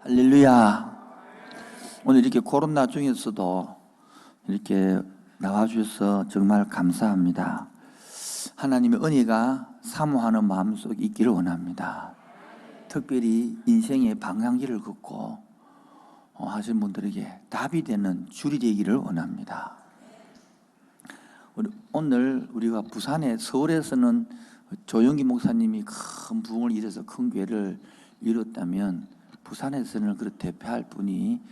할렐루야. 오늘 이렇게 코로나 중에서도 이렇게 나와주셔서 정말 감사합니다. 하나님의 은혜가 사모하는 마음속에 있기를 원합니다. 특별히 인생의 방향지를 긋고 하신 분들에게 답이 되는 줄이 되기를 원합니다. 오늘 우리가 부산에, 서울에서는 조영기 목사님이 큰 부흥을 이뤄서 큰 교회를 이뤘다면, 부산에서는 그 대표할 분이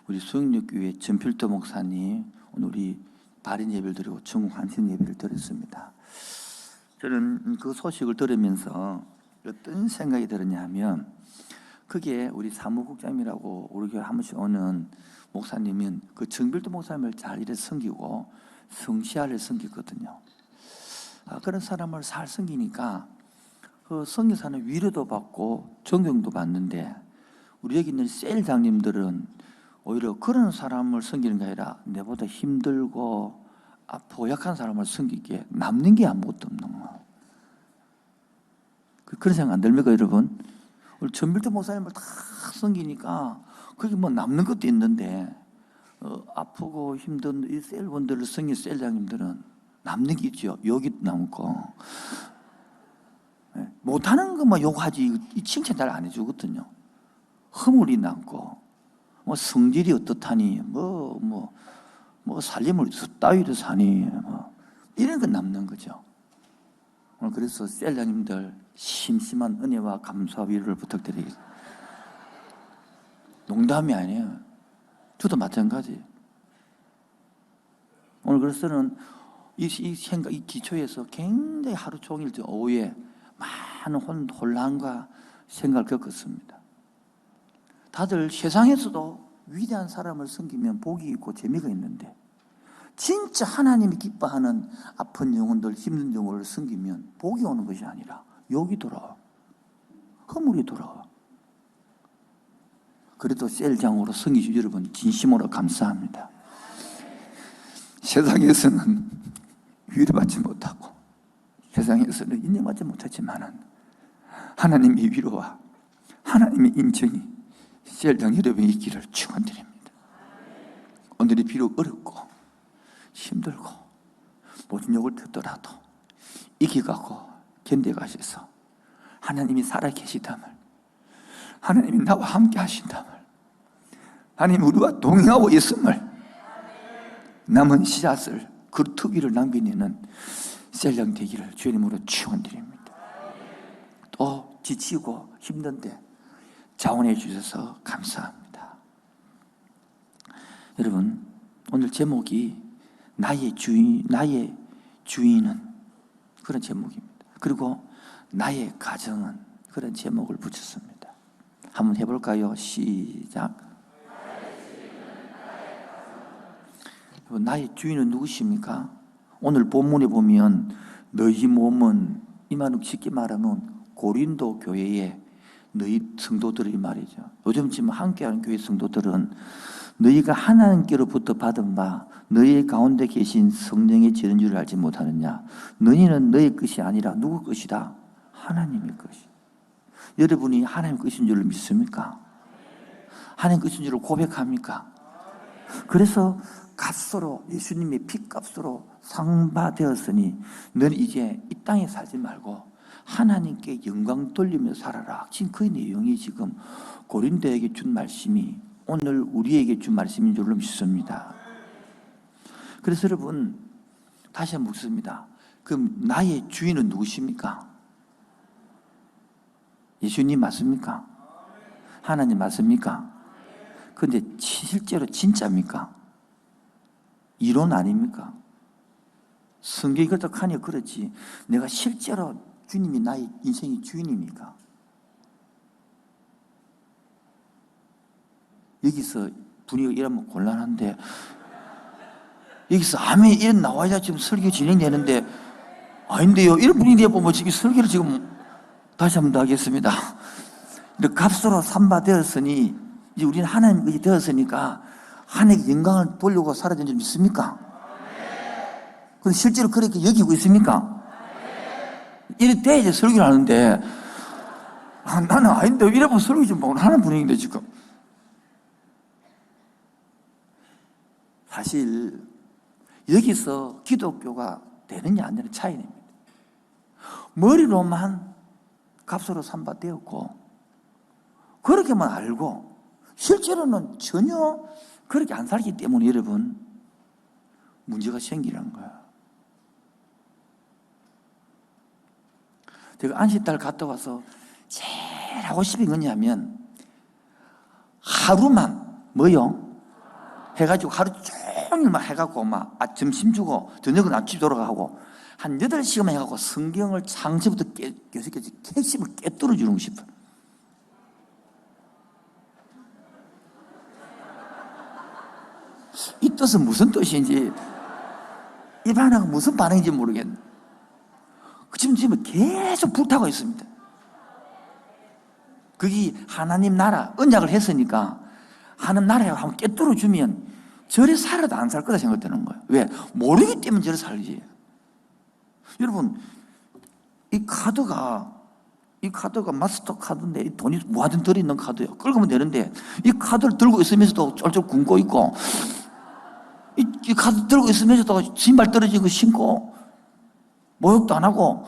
우리 수영역교회 전필도 목사님, 오늘 우리 발인 예배를 드리고 전국 환신 예배를 드렸습니다. 저는 그 소식을 들으면서 어떤 생각이 들었냐 하면, 그게 우리 사무국장님이라고 우리 교회 한 번씩 오는 목사님은 그 정필도 목사님을 잘 이래 섬기고 성시아를 섬기거든요. 그런 사람을 잘 섬기니까 그 섬기사는 위로도 받고 존경도 받는데, 우리 여기 있는 셀장님들은 오히려 그런 사람을 섬기는 게 아니라 내보다 힘들고 아프고 약한 사람을 섬기기에 남는 게 아무것도 없는 거. 그런 생각 안 들입니까, 여러분? 우리 전필도 목사님을 다 섬기니까 그게 뭐 남는 것도 있는데, 아프고 힘든 이 셀분들을 섬긴 셀장님들은 남는 게 있죠. 여기도 남고. 못하는 것만 욕하지 이 칭찬 잘 안 해주거든요. 허물이 남고, 뭐 성질이 어떻다니, 뭐 살림을 따위로 사니, 뭐 이런 건 남는 거죠. 오늘 그래서 셀장님들 심심한 은혜와 감사와 위로를 부탁드리겠습니다. 농담이 아니에요. 저도 마찬가지. 오늘 그래서는 이 기초에서 굉장히 하루 종일 오후에 많은 혼란과 생각을 겪었습니다. 다들 세상에서도 위대한 사람을 섬기면 복이 있고 재미가 있는데, 진짜 하나님이 기뻐하는 아픈 영혼들, 힘든 영혼을 섬기면 복이 오는 것이 아니라 욕이 돌아와, 허물이 돌아와. 그래도 셀장으로 섬기신 여러분 진심으로 감사합니다. 세상에서는 위로받지 못하고 세상에서는 인정받지 못하지만 하나님의 위로와 하나님의 인정이 셀장 여러분의 있기를 축원드립니다. 오늘이 비록 어렵고 힘들고 모든 욕을 듣더라도 이겨가고 견뎌가셔서 하나님이 살아계시담을, 하나님이 나와 함께 하신담을, 하나님이 우리와 동행하고 있음을, 남은 씨앗을 그 투기를 남기는 셀장 되기를 주님으로 축원드립니다. 또 지치고 힘든데 자원해 주셔서 감사합니다. 여러분, 오늘 제목이 나의 주인은 그런 제목입니다. 그리고 나의 가정은 그런 제목을 붙였습니다. 한번 해볼까요? 시작. 나의 주인은 누구십니까? 오늘 본문에 보면 너희 몸은, 이 말은 쉽게 말하면 고린도 교회의 너희 성도들이 말이죠. 요즘 지금 함께하는 교회 성도들은 너희가 하나님께로부터 받은 바 너희 가운데 계신 성령의 지는 줄을 알지 못하느냐? 너희는 너희 것이 아니라 누구 것이다? 하나님의 것이. 여러분이 하나님 것인 줄 믿습니까? 하나님 것인 줄 고백합니까? 그래서 값으로, 예수님의 피값으로 상받되었으니 너는 이제 이 땅에 살지 말고 하나님께 영광 돌리며 살아라. 지금 그 내용이 지금 고린도에게 준 말씀이 오늘 우리에게 준 말씀인 줄로 믿습니다. 그래서 여러분, 다시 한번 묻습니다. 그럼 나의 주인은 누구십니까? 예수님 맞습니까? 하나님 맞습니까? 그런데 실제로 진짜입니까? 이론 아닙니까? 성경이 그렇다고 하니 그렇지, 내가 실제로 주님이 나의 인생의 주인입니까? 여기서 분위기가 이러면 곤란한데, 여기서 아멘 이런 나와야 지금 설교 진행되는데, 아닌데요, 이런 분위기에 보면 지금 설교를 지금 다시 한번 더 하겠습니다. 값으로 삼바되었으니 이제 우리는 하나님 것이 되었으니까 하나님의 영광을 돌리고 살아야 되는 줄 믿습니까? 그런데 실제로 그렇게 여기고 있습니까? 이래 돼야지 설교를 하는데, 나는 아닌데 이래보면 설교 좀 하는 분위기인데 지금 사실 여기서 기독교가 되느냐 안 되느냐 차이입니다. 머리로만 값으로 삼바되었고 그렇게만 알고 실제로는 전혀 그렇게 안 살기 때문에 여러분 문제가 생기는 거예요. 제가 안식달 갔다 와서 제일 하고 싶은 건 뭐냐면 하루만 뭐요? 해가지고 하루 종일만 해갖고 막 점심 주고 저녁은 아침 돌아가고 한 8시간만 해갖고 성경을 창세부터 계속해서 핵심을 깨뚫어 주는 싶어요. 이 뜻은 무슨 뜻인지 일반하고 무슨 반응인지 모르겠네. 지금 계속 불타고 있습니다. 그게 하나님 나라 언약을 했으니까 하나님 나라에 한번 깨뚫어 주면 저래 살아도 안 살 거다 생각되는 거예요. 왜? 모르기 때문에 저래 살지. 여러분 이 카드가 마스터 카드인데 이 돈이 뭐하든 들어있는 카드예요. 끌고면 되는데 이 카드를 들고 있으면서도 쫄쫄 굶고 있고 이 카드 들고 있으면서도 신발 떨어진 거 신고 모욕도 안 하고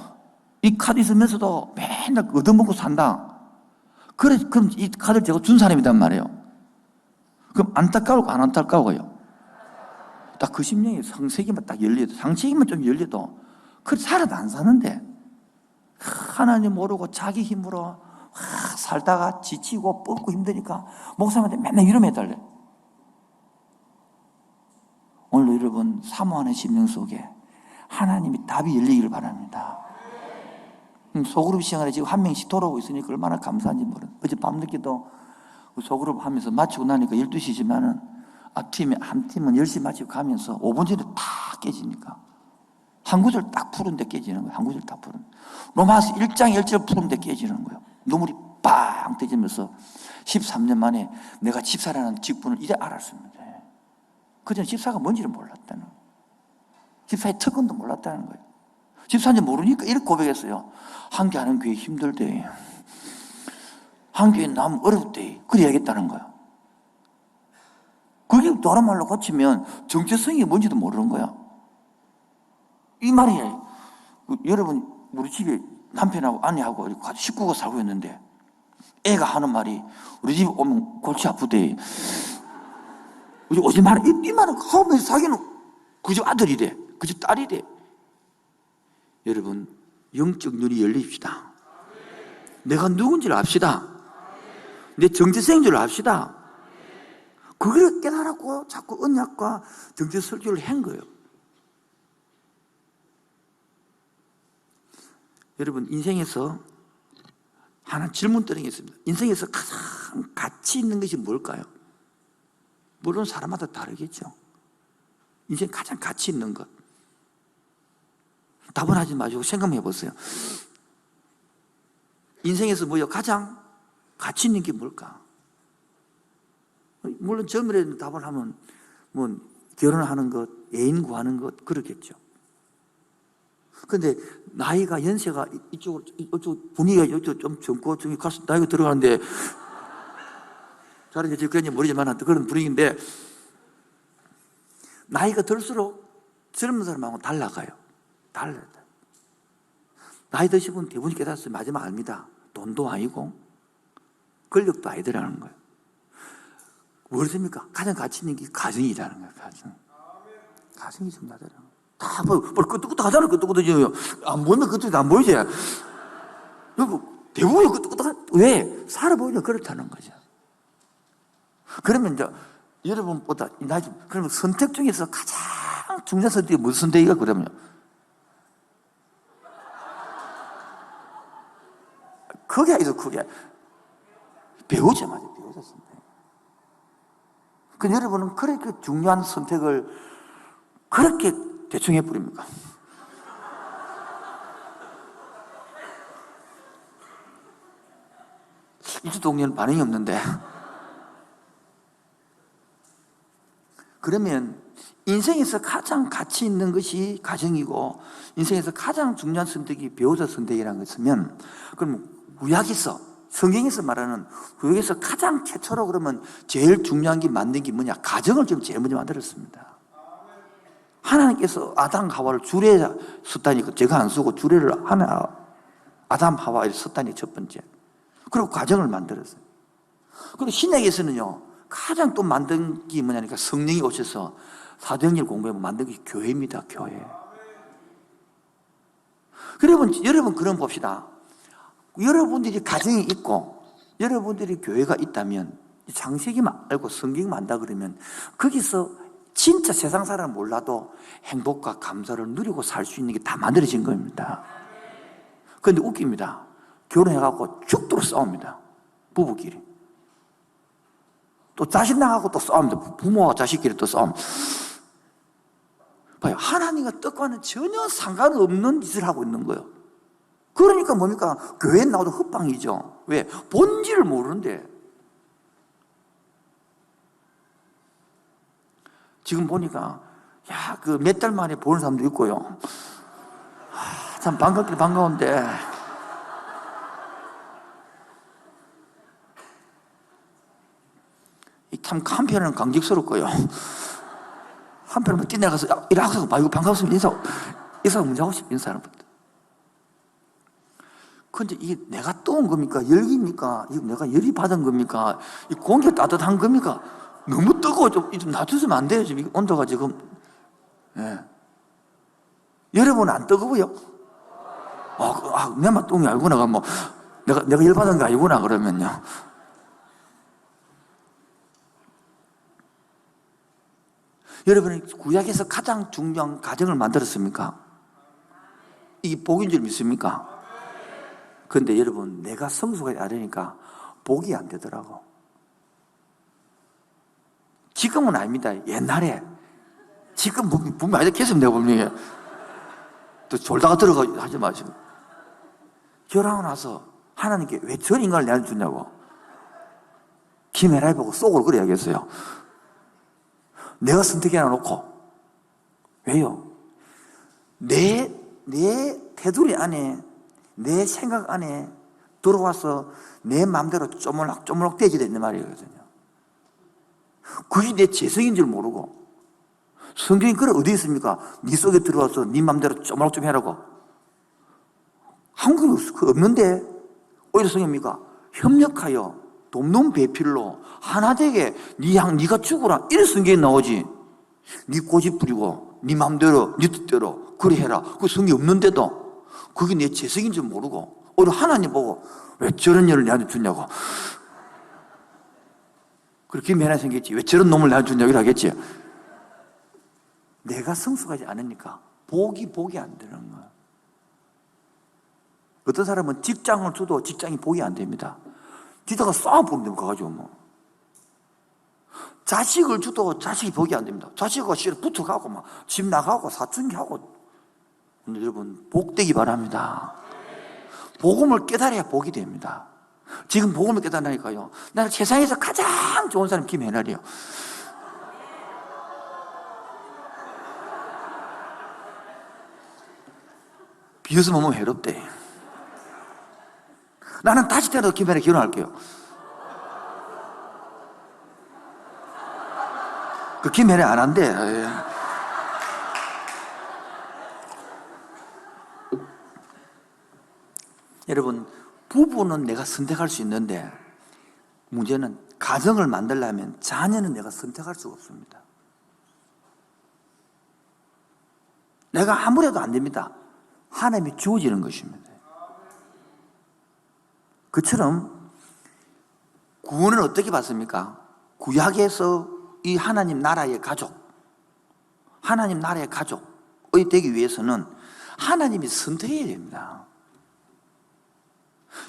이 카드 있으면서도 맨날 얻어먹고 산다. 그래, 그럼 이 카드를 제가 준 사람이란 말이에요. 그럼 안타까울까 안 안타까워요? 딱 그 심령이 상세기만 딱 열려도 상세기만 좀 열려도 그래 살아도 안 사는데 하나님 모르고 자기 힘으로 살다가 지치고 뻗고 힘드니까 목사님한테 맨날 위로해달래. 오늘도 여러분 사모하는 심령 속에 하나님이 답이 열리기를 바랍니다. 소그룹 시간에 지금 한 명씩 돌아오고 있으니까 얼마나 감사한지 모르는. 어제 밤늦게도 소그룹 하면서 마치고 나니까 12시지만은 한 팀은 10시 마치고 가면서 5분 전에 다 깨지니까 한 구절 딱 푸는데 깨지는 거예요. 한 구절 딱 푸는. 로마서 1장 1절 푸는데 깨지는 거예요. 눈물이 빵 터지면서 13년 만에 내가 집사라는 직분을 이제 알았습니다. 그전 집사가 뭔지를 몰랐다는 거예요. 집사의 특권도 몰랐다는 거예요. 집사인지 모르니까 이렇게 고백했어요. 한 개 하는 교회 힘들대. 한 교회 나면 어렵대. 그래 야겠다는 거예요. 그게 다른 말로 고치면 정체성이 뭔지도 모르는 거야. 이 말이에요. 여러분 우리 집에 남편하고 아내하고 식구가 살고 있는데 애가 하는 말이 우리 집에 오면 골치 아프대. 우리 오지 마라. 이 말은 하면 자기는 그 집 아들이래. 그 집 딸이래. 여러분 영적 눈이 열립시다. 내가 누군지를 압시다. 내 정체성인 줄 압시다. 그걸 깨달았고 자꾸 언약과 정체 설교를 한 거예요. 여러분 인생에서 하나 질문 드리는 게 있습니다. 인생에서 가장 가치 있는 것이 뭘까요? 물론 사람마다 다르겠죠. 인생 가장 가치 있는 것. 답은 하지 마시고 생각해 보세요. 인생에서 뭐요? 가장 가치 있는 게 뭘까? 물론 젊은 답을 하면 뭐 결혼하는 것, 애인 구하는 것 그렇겠죠. 그런데 나이가 연세가 이쪽 분위기가 이쪽 좀 젊고 좀 가서 나이가 들어가는데 다른 게 그런지 모르지만 그런 분위기인데 나이가 들수록 젊은 사람하고 달라가요. 달라요. 나이 드신 분 대부분 깨닫어요. 마지막 압니다. 돈도 아니고 권력도 아니더라는 거예요. 무엇입니까? 가장 가치 있는 게 가정이라는 거예요. 가정이 중요하더라는 거예요. 다 끄떡끄떡 하잖아요. 끄떡끄떡. 안 보이면 끄떡 안 보이지. 그리고 대부분이 끄떡끄떡. 왜? 살아보니까 그렇다는 거죠. 그러면 이제 여러분보다 그러면 선택 중에서 가장 중요한 선택이 무슨 선택이가 그러면요? 그게 아니죠, 그게. 배우자마자 배우셨습니다. 그 여러분은 그렇게 중요한 선택을 그렇게 대충 해버립니까? 이주 동료는 반응이 없는데. 그러면 인생에서 가장 가치 있는 것이 가정이고 인생에서 가장 중요한 선택이 배우자 선택이라는 것이면 그럼 구약에서 성경에서 말하는 구약에서 가장 최초로 그러면 제일 중요한 게 만든 게 뭐냐? 가정을 좀 제일 먼저 만들었습니다. 하나님께서 아담 하와를 줄에 썼다니까 제가 안 쓰고 줄에를 아담 하와에 썼다니 첫 번째. 그리고 가정을 만들었어요. 그리고 신약에서는요 가장 또 만든 게 뭐냐니까 성령이 오셔서 사도행전 공부하면 만든 게 교회입니다. 교회. 여러분 그럼 봅시다. 여러분들이 가정이 있고 여러분들이 교회가 있다면 창세기 말고 성경만 안다 그러면 거기서 진짜 세상 사람 몰라도 행복과 감사를 누리고 살 수 있는 게 다 만들어진 겁니다. 그런데 웃깁니다. 결혼해갖고 죽도록 싸웁니다. 부부끼리. 또 자식 나가고 또 싸웁니다. 부모와 자식끼리 또 싸웁니다. 봐요. 하나님과 떡과는 전혀 상관없는 짓을 하고 있는 거예요. 그러니까 뭡니까? 교회에 나와도 헛방이죠. 왜? 본질을 모르는데. 지금 보니까, 야, 그 몇 달 만에 보는 사람도 있고요. 참 반갑긴 반가운데. 참 한편은 감격스럽고요. 한편은 뛰어나가서 이라고 이거 반갑습니다. 인사 먼저 하고 싶은 사람부터. 근데 이게 내가 떠온 겁니까? 열기입니까? 이거 내가 열이 받은 겁니까? 이 공기 따뜻한 겁니까? 너무 뜨거워. 좀 놔두시면 안 돼요. 지금 온도가 지금. 예. 여러분 안 뜨거워요? 내만 똥이 알구나. 뭐 내가 열 받은 거 아니구나 그러면요. 여러분이 구약에서 가장 중요한 가정을 만들었습니까? 이게 복인 줄 믿습니까? 그런데 여러분 내가 성숙하지 않으니까 복이 안 되더라고. 지금은 아닙니다. 옛날에. 지금 분명 아직 계속 내가 분명히 또 졸다가 들어가 하지 마시고. 결혼하고 나서 하나님께 왜 저 인간을 내한테 주냐고. 김혜라이 보고 속으로 그래야겠어요. 내가 선택해 놔놓고. 왜요? 내 테두리 안에, 내 생각 안에 들어와서 내 마음대로 쪼물락쪼물락 되게 되는 말이거든요. 그게 내 재성인 줄 모르고. 성경이 그래 어디 있습니까? 네 속에 들어와서 네 마음대로 쪼물락쪼물 해라고. 한국에 없는데 오히려 성경입니까? 협력하여 돕는 배필로 하나 되게 네가 죽어라 이런 성경이 나오지. 네 고집 부리고 네 마음대로 네 뜻대로 그래 해라. 그 성경이 없는데도 그게 내 재성인 줄 모르고 오히려 하나님 보고 왜 저런 년을 내한테 주냐고. 그렇게 매나 생겼지. 왜 저런 놈을 내한테 주냐고 이렇게 하겠지. 내가 성숙하지 않으니까 복이 안 되는 거야. 어떤 사람은 직장을 줘도 직장이 복이 안 됩니다. 뒤다가 싸워보면 되면 가가지고 뭐. 자식을 줘도 자식이 복이 안 됩니다. 자식과 씨를 붙어가고 막 집 나가고 사춘기하고. 근데 여러분 복되기 바랍니다. 복음을 깨달아야 복이 됩니다. 지금 복음을 깨달으니까요. 나는 세상에서 가장 좋은 사람 김혜날이에요. 비웃음 오면 외롭대. 나는 다시 태어나도 김혜나 결혼할게요. 그 김혜나 안 한대. 여러분, 부부는 내가 선택할 수 있는데 문제는 가정을 만들려면 자녀는 내가 선택할 수가 없습니다. 내가 아무래도 안 됩니다. 하나님이 주어지는 것입니다. 그처럼 구원은 어떻게 받습니까? 구약에서 이 하나님 나라의 가족의 되기 위해서는 하나님이 선택해야 됩니다.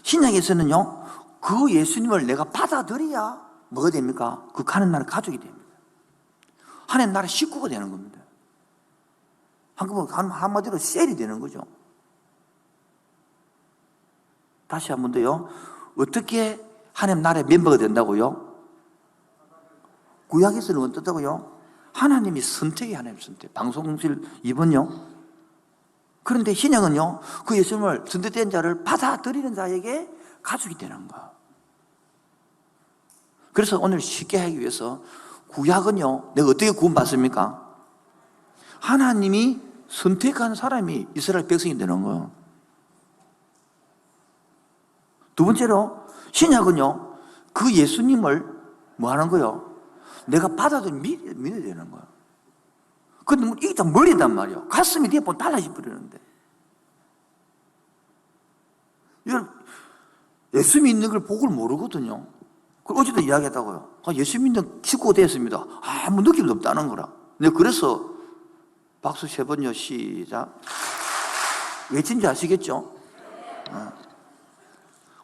신약에서는요, 그 예수님을 내가 받아들여야 뭐가 됩니까? 그 하나님 나라 가족이 됩니다. 하나님 나라 식구가 되는 겁니다. 한마디로 셀이 되는 거죠. 다시 한 번 더요. 어떻게 하나님 나라의 멤버가 된다고요? 구약에서는 어떻다고요? 하나님이 선택이 하나님 선택. 방송실 2번요. 그런데 신약은요, 그 예수님을 선택된 자를 받아들이는 자에게 가족이 되는 거. 그래서 오늘 쉽게 하기 위해서 구약은요, 내가 어떻게 구원받습니까? 하나님이 선택한 사람이 이스라엘 백성이 되는 거예요. 두 번째로 신약은요, 그 예수님을 뭐 하는 거예요? 내가 받아들이면 믿어야 되는 거예요. 근데 이게 다 머리단 말이에요. 가슴이 뒤에 보면 달라져 버리는데. 여러분, 예수 믿는 걸 복을 모르거든요. 어제도 이야기했다고요. 예수 믿는 식구가 되었습니다. 아무 느낌도 없다는 거라. 근데 그래서 박수 3번요. 시작. 외친지 아시겠죠?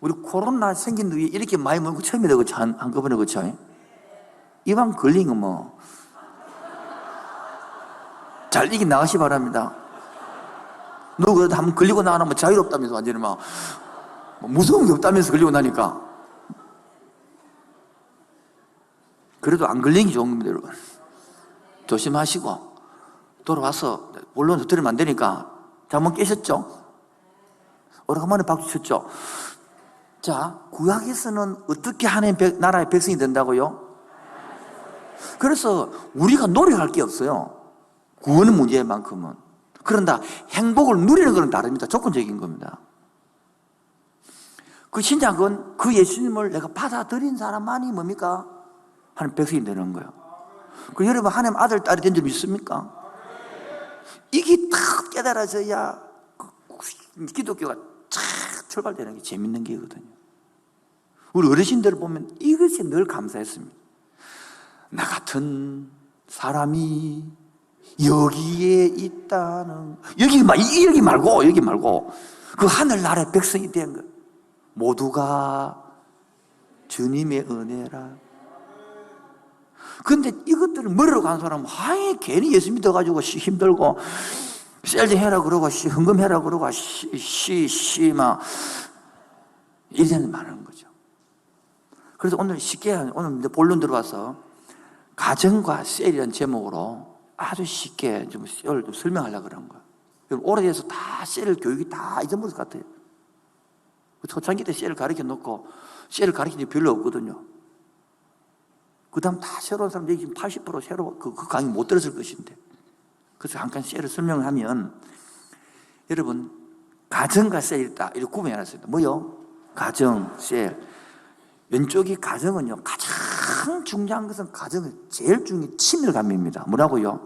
우리 코로나 생긴 뒤에 이렇게 많이 먹는 거 처음이다, 그쵸? 한꺼번에, 그쵸? 이왕 걸린 거 뭐. 잘 이기 나가시 바랍니다. 누구 한번 걸리고 나면 뭐 자유롭다면서 완전히 막 무서운 게 없다면서 걸리고 나니까. 그래도 안 걸리는 게 좋은 겁니다, 여러분. 조심하시고 돌아와서 본론 터뜨리면 안 되니까. 잠못 깨셨죠? 오래간만에 박수 쳤죠? 자, 구약에서는 어떻게 하나님 나라의 백성이 된다고요? 그래서 우리가 노력할 게 없어요. 구원의 문제만큼은. 그런다 행복을 누리는 것은 다릅니다. 조건적인 겁니다. 그 신약은 그 예수님을 내가 받아들인 사람만이 뭡니까? 하나님 백성이 되는 거예요. 그 여러분 하나님 아들 딸이 된 줄 믿습니까? 이게 딱 깨달아져야 기독교가 착 출발되는 게 재밌는 게거든요. 우리 어르신들을 보면 이것이 늘 감사했습니다. 나 같은 사람이 여기에 있다는, 여기 말고 그 하늘나라의 백성이 된 것, 모두가 주님의 은혜라. 근데 이것들을 머리로 가는 사람은 괜히 예수 믿어가지고 힘들고 셀링 해라 그러고 헌금해라 그러고 막 이런 많은 거죠. 그래서 오늘 오늘 본론 들어와서 가정과 셀이라는 제목으로 아주 쉽게 좀 셀을 좀 설명하려고 그런 거예요. 오래돼서 다 셀 교육이 다 잊어버릴 것 같아요. 초창기 때 셀을 가르쳐 놓고 셀을 가르치는 게 별로 없거든요. 그 다음 다 새로운 사람, 여기 지금 80% 새로 그 강의 못 들었을 것인데. 그래서 잠깐 셀을 설명을 하면, 여러분, 가정과 셀이 있다. 이렇게 구분해놨습니다. 뭐요? 가정, 셀. 왼쪽이 가정은요, 가장 중요한 것은 가정은 제일 중요한 친밀감입니다. 뭐라고요?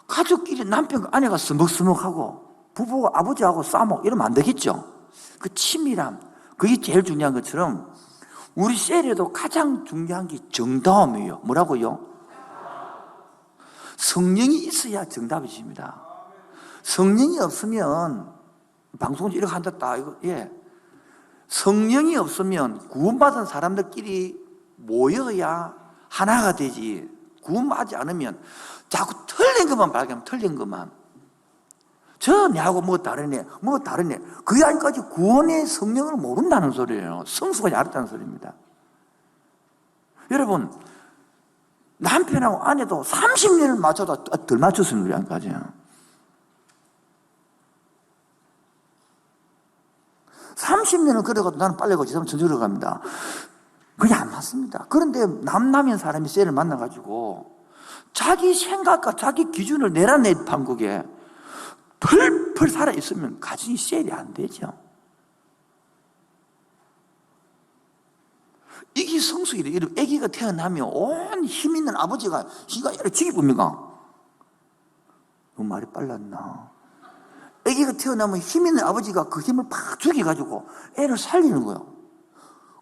가족끼리 남편과 아내가 서먹서먹하고 부부가 아버지하고 싸우고 이러면 안 되겠죠? 그 친밀함, 그게 제일 중요한 것처럼 우리 셀에도 가장 중요한 게 정다움이에요. 뭐라고요? 성령이 있어야 정답이십니다. 성령이 없으면, 방송에서 이렇게 한다, 이거, 예. 성령이 없으면 구원받은 사람들끼리 모여야 하나가 되지. 구원받지 않으면 자꾸 틀린 것만 발견하면 틀린 것만. 내하고 뭐 다르네. 그 안까지 구원의 성령을 모른다는 소리예요. 성수가 얇다는 소리입니다. 여러분, 남편하고 아내도 30년을 맞춰도 덜 맞췄어요, 우리 안까지. 30년을 그래가지고 나는 빨리 가고 지금 전주로 갑니다. 그게 안 맞습니다. 그런데 남남인 사람이 셀을 만나가지고 자기 생각과 자기 기준을 내라내 판국에 펄펄 살아있으면 가정이 셀이 안 되죠. 이게 성숙이래. 아기가 태어나면 온 힘 있는 아버지가 애를 죽이봅니까? 너 말이 빨랐나? 아기가 태어나면 힘 있는 아버지가 그 힘을 팍 죽여가지고 애를 살리는 거예요.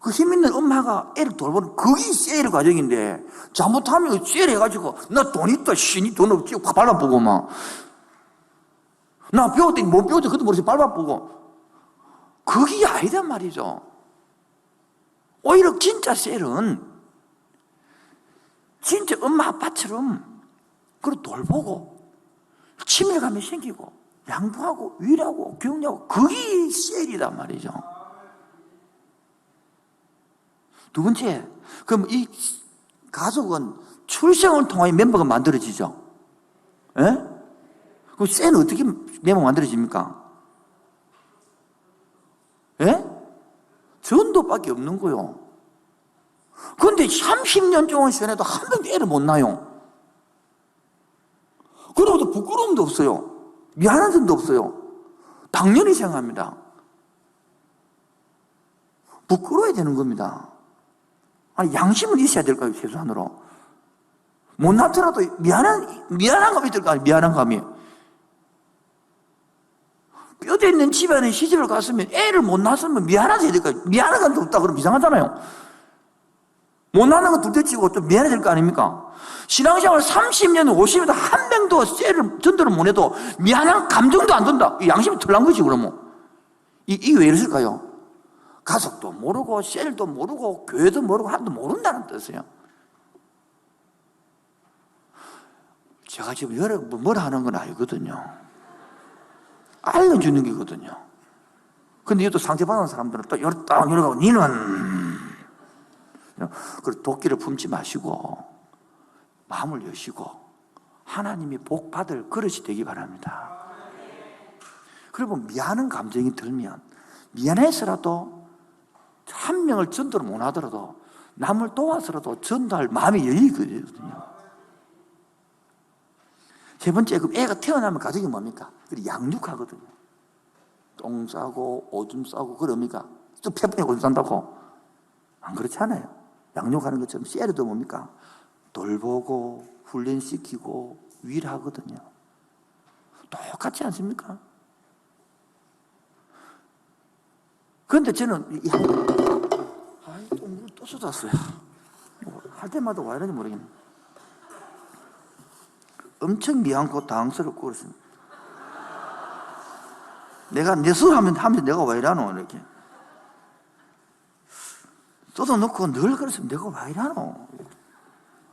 그 힘 있는 엄마가 애를 돌보는, 그게 셀 과정인데, 잘못하면 셀 해가지고 나 돈 있다, 니 돈 없지, 확 발라보고 막. 나 배웠더니 못 배웠더니 그것도 모르지 밟아보고. 그게 아니단 말이죠. 오히려 진짜 셀은 진짜 엄마 아빠처럼 그걸 돌보고 친밀감이 생기고 양보하고 위로하고 격려하고, 그게 셀이단 말이죠. 두 번째, 그럼 이 가족은 출생을 통하여 멤버가 만들어지죠. 예? 그럼 셀은 어떻게 멤버가 만들어집니까? 예? 전도밖에 없는 거요. 그런데 30년 동안 시원해도 한 명도 애를 못 낳아요. 부끄러움도 없어요. 미안한 점도 없어요. 당연히 생각합니다. 부끄러워야 되는 겁니다. 아니, 양심은 있어야 될까요, 최소한으로? 못났더라도 미안한 감이 들 거 아니에요, 미안한 감이. 뼈대 있는 집안에 시집을 갔으면 애를 못 낳았으면 미안하지 해야 될까요? 미안한 감도 없다 그러면 이상하잖아요. 못 낳는 건 둘째치고 좀 미안해야 될 거 아닙니까? 신앙생활 30년, 50년 한 명도 쎄를 전도를 못 해도 미안한 감정도 안 든다. 양심이 털난 거지, 그러면. 이게 왜 이랬을까요? 가족도 모르고, 셀도 모르고, 교회도 모르고, 하나도 모른다는 뜻이에요. 제가 지금 여러분 뭐라 하는 건 알거든요. 알려주는 게거든요. 근데 이것도 상처받은 사람들은 또 딱 열어가고, 니는, 그 도끼를 품지 마시고, 마음을 여시고, 하나님이 복 받을 그릇이 되기 바랍니다. 그리고 미안한 감정이 들면, 미안해서라도 한 명을 전도를 못 하더라도 남을 도와서라도 전도할 마음이 열리거든요. 세 번째, 그럼 애가 태어나면 가족이 뭡니까? 양육하거든요. 똥 싸고 오줌 싸고 그럽니까? 또 폐분에 오줌 싼다고? 안 그렇잖아요. 양육하는 것처럼 씨에도 뭡니까? 돌보고 훈련시키고 위로하거든요. 똑같지 않습니까? 그런데 저는 또 쏟았어요. 할 때마다 왜 이런지 모르겠네. 엄청 미안하고 당황스럽고 그렇습니다. 내가 내 수를 하면 내가 왜 이러노 이렇게 쏟아놓고 늘 그랬으면 내가 왜 이러노.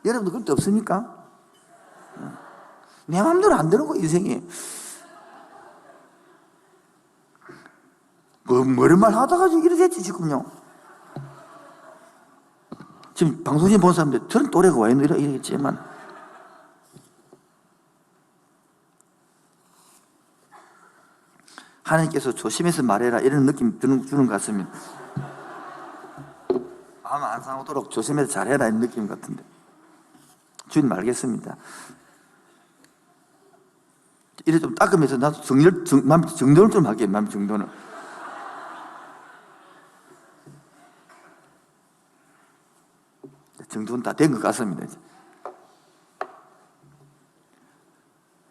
여러분도 그럴 때 없습니까? 내 마음대로 안 되는 거야 인생이. 뭐를 말하다가 이렇게 됐지 지금요. 지금 방송신 본 사람들 저는 또래가 왜 이러겠지만 하나님께서 조심해서 말해라 이런 느낌 주는 것 같습니다. 마음 안 상하도록 조심해서 잘해라 이런 느낌 같은데 주님 알겠습니다. 이래 좀 닦으면서 나도 정돈을 좀 할게요. 마음 정돈을. 정돈 다 된 것 같습니다. 이제.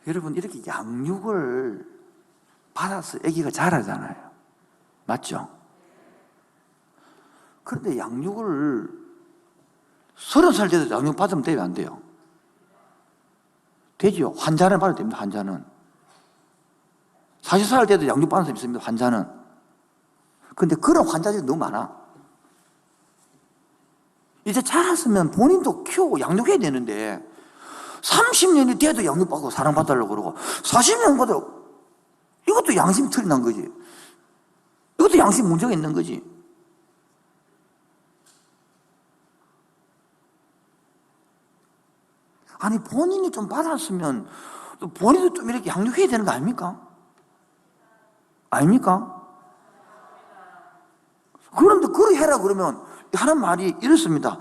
여러분 이렇게 양육을 받아서 아기가 자라잖아요. 맞죠? 그런데 양육을 30살 돼도 양육 받으면 돼요? 안 돼요? 되죠. 환자는 받아도 됩니다. 환자는 40살 돼도 양육 받는 사람이 있습니다. 환자는. 그런데 그런 환자들이 너무 많아. 이제 자랐으면 본인도 키우고 양육해야 되는데 30년이 돼도 양육받고 사랑받으려고 그러고 40년 받아도 이것도 양심 틀이 난 거지. 이것도 양심 문제가 있는 거지. 아니 본인이 좀 받았으면 본인도 좀 이렇게 양육해야 되는 거 아닙니까? 아닙니까? 그런데 그래 해라 그러면 하는 말이 이렇습니다.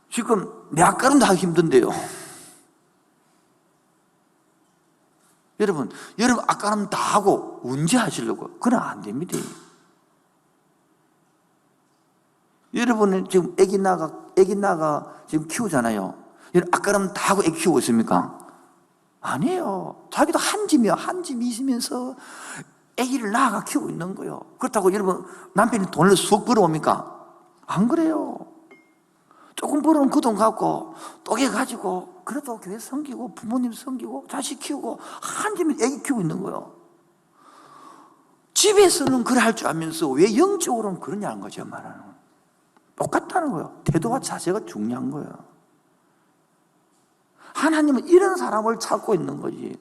지금 내 앞가림도 하기 힘든데요. 여러분 앞가림 다 하고 언제 하시려고? 그럼 안 됩니다. 여러분은 지금 애기 나가 지금 키우잖아요. 여러분 앞가림 다 하고 애기 키우고 있습니까? 아니에요. 자기도 한 짐이 있으면서 애기를 낳아가 키우고 있는 거예요. 그렇다고 여러분 남편이 돈을 쑥 벌어옵니까? 안 그래요. 조금 벌어온 그 돈 갖고 또개 가지고 그래도 교회 섬기고 부모님 섬기고 자식 키우고 한 집에 애기 키우고 있는 거예요. 집에서는 그래 할 줄 알면서 왜 영적으로는 그러냐는 거죠. 말하는 똑같다는 거예요. 태도와 자세가 중요한 거예요. 하나님은 이런 사람을 찾고 있는 거지.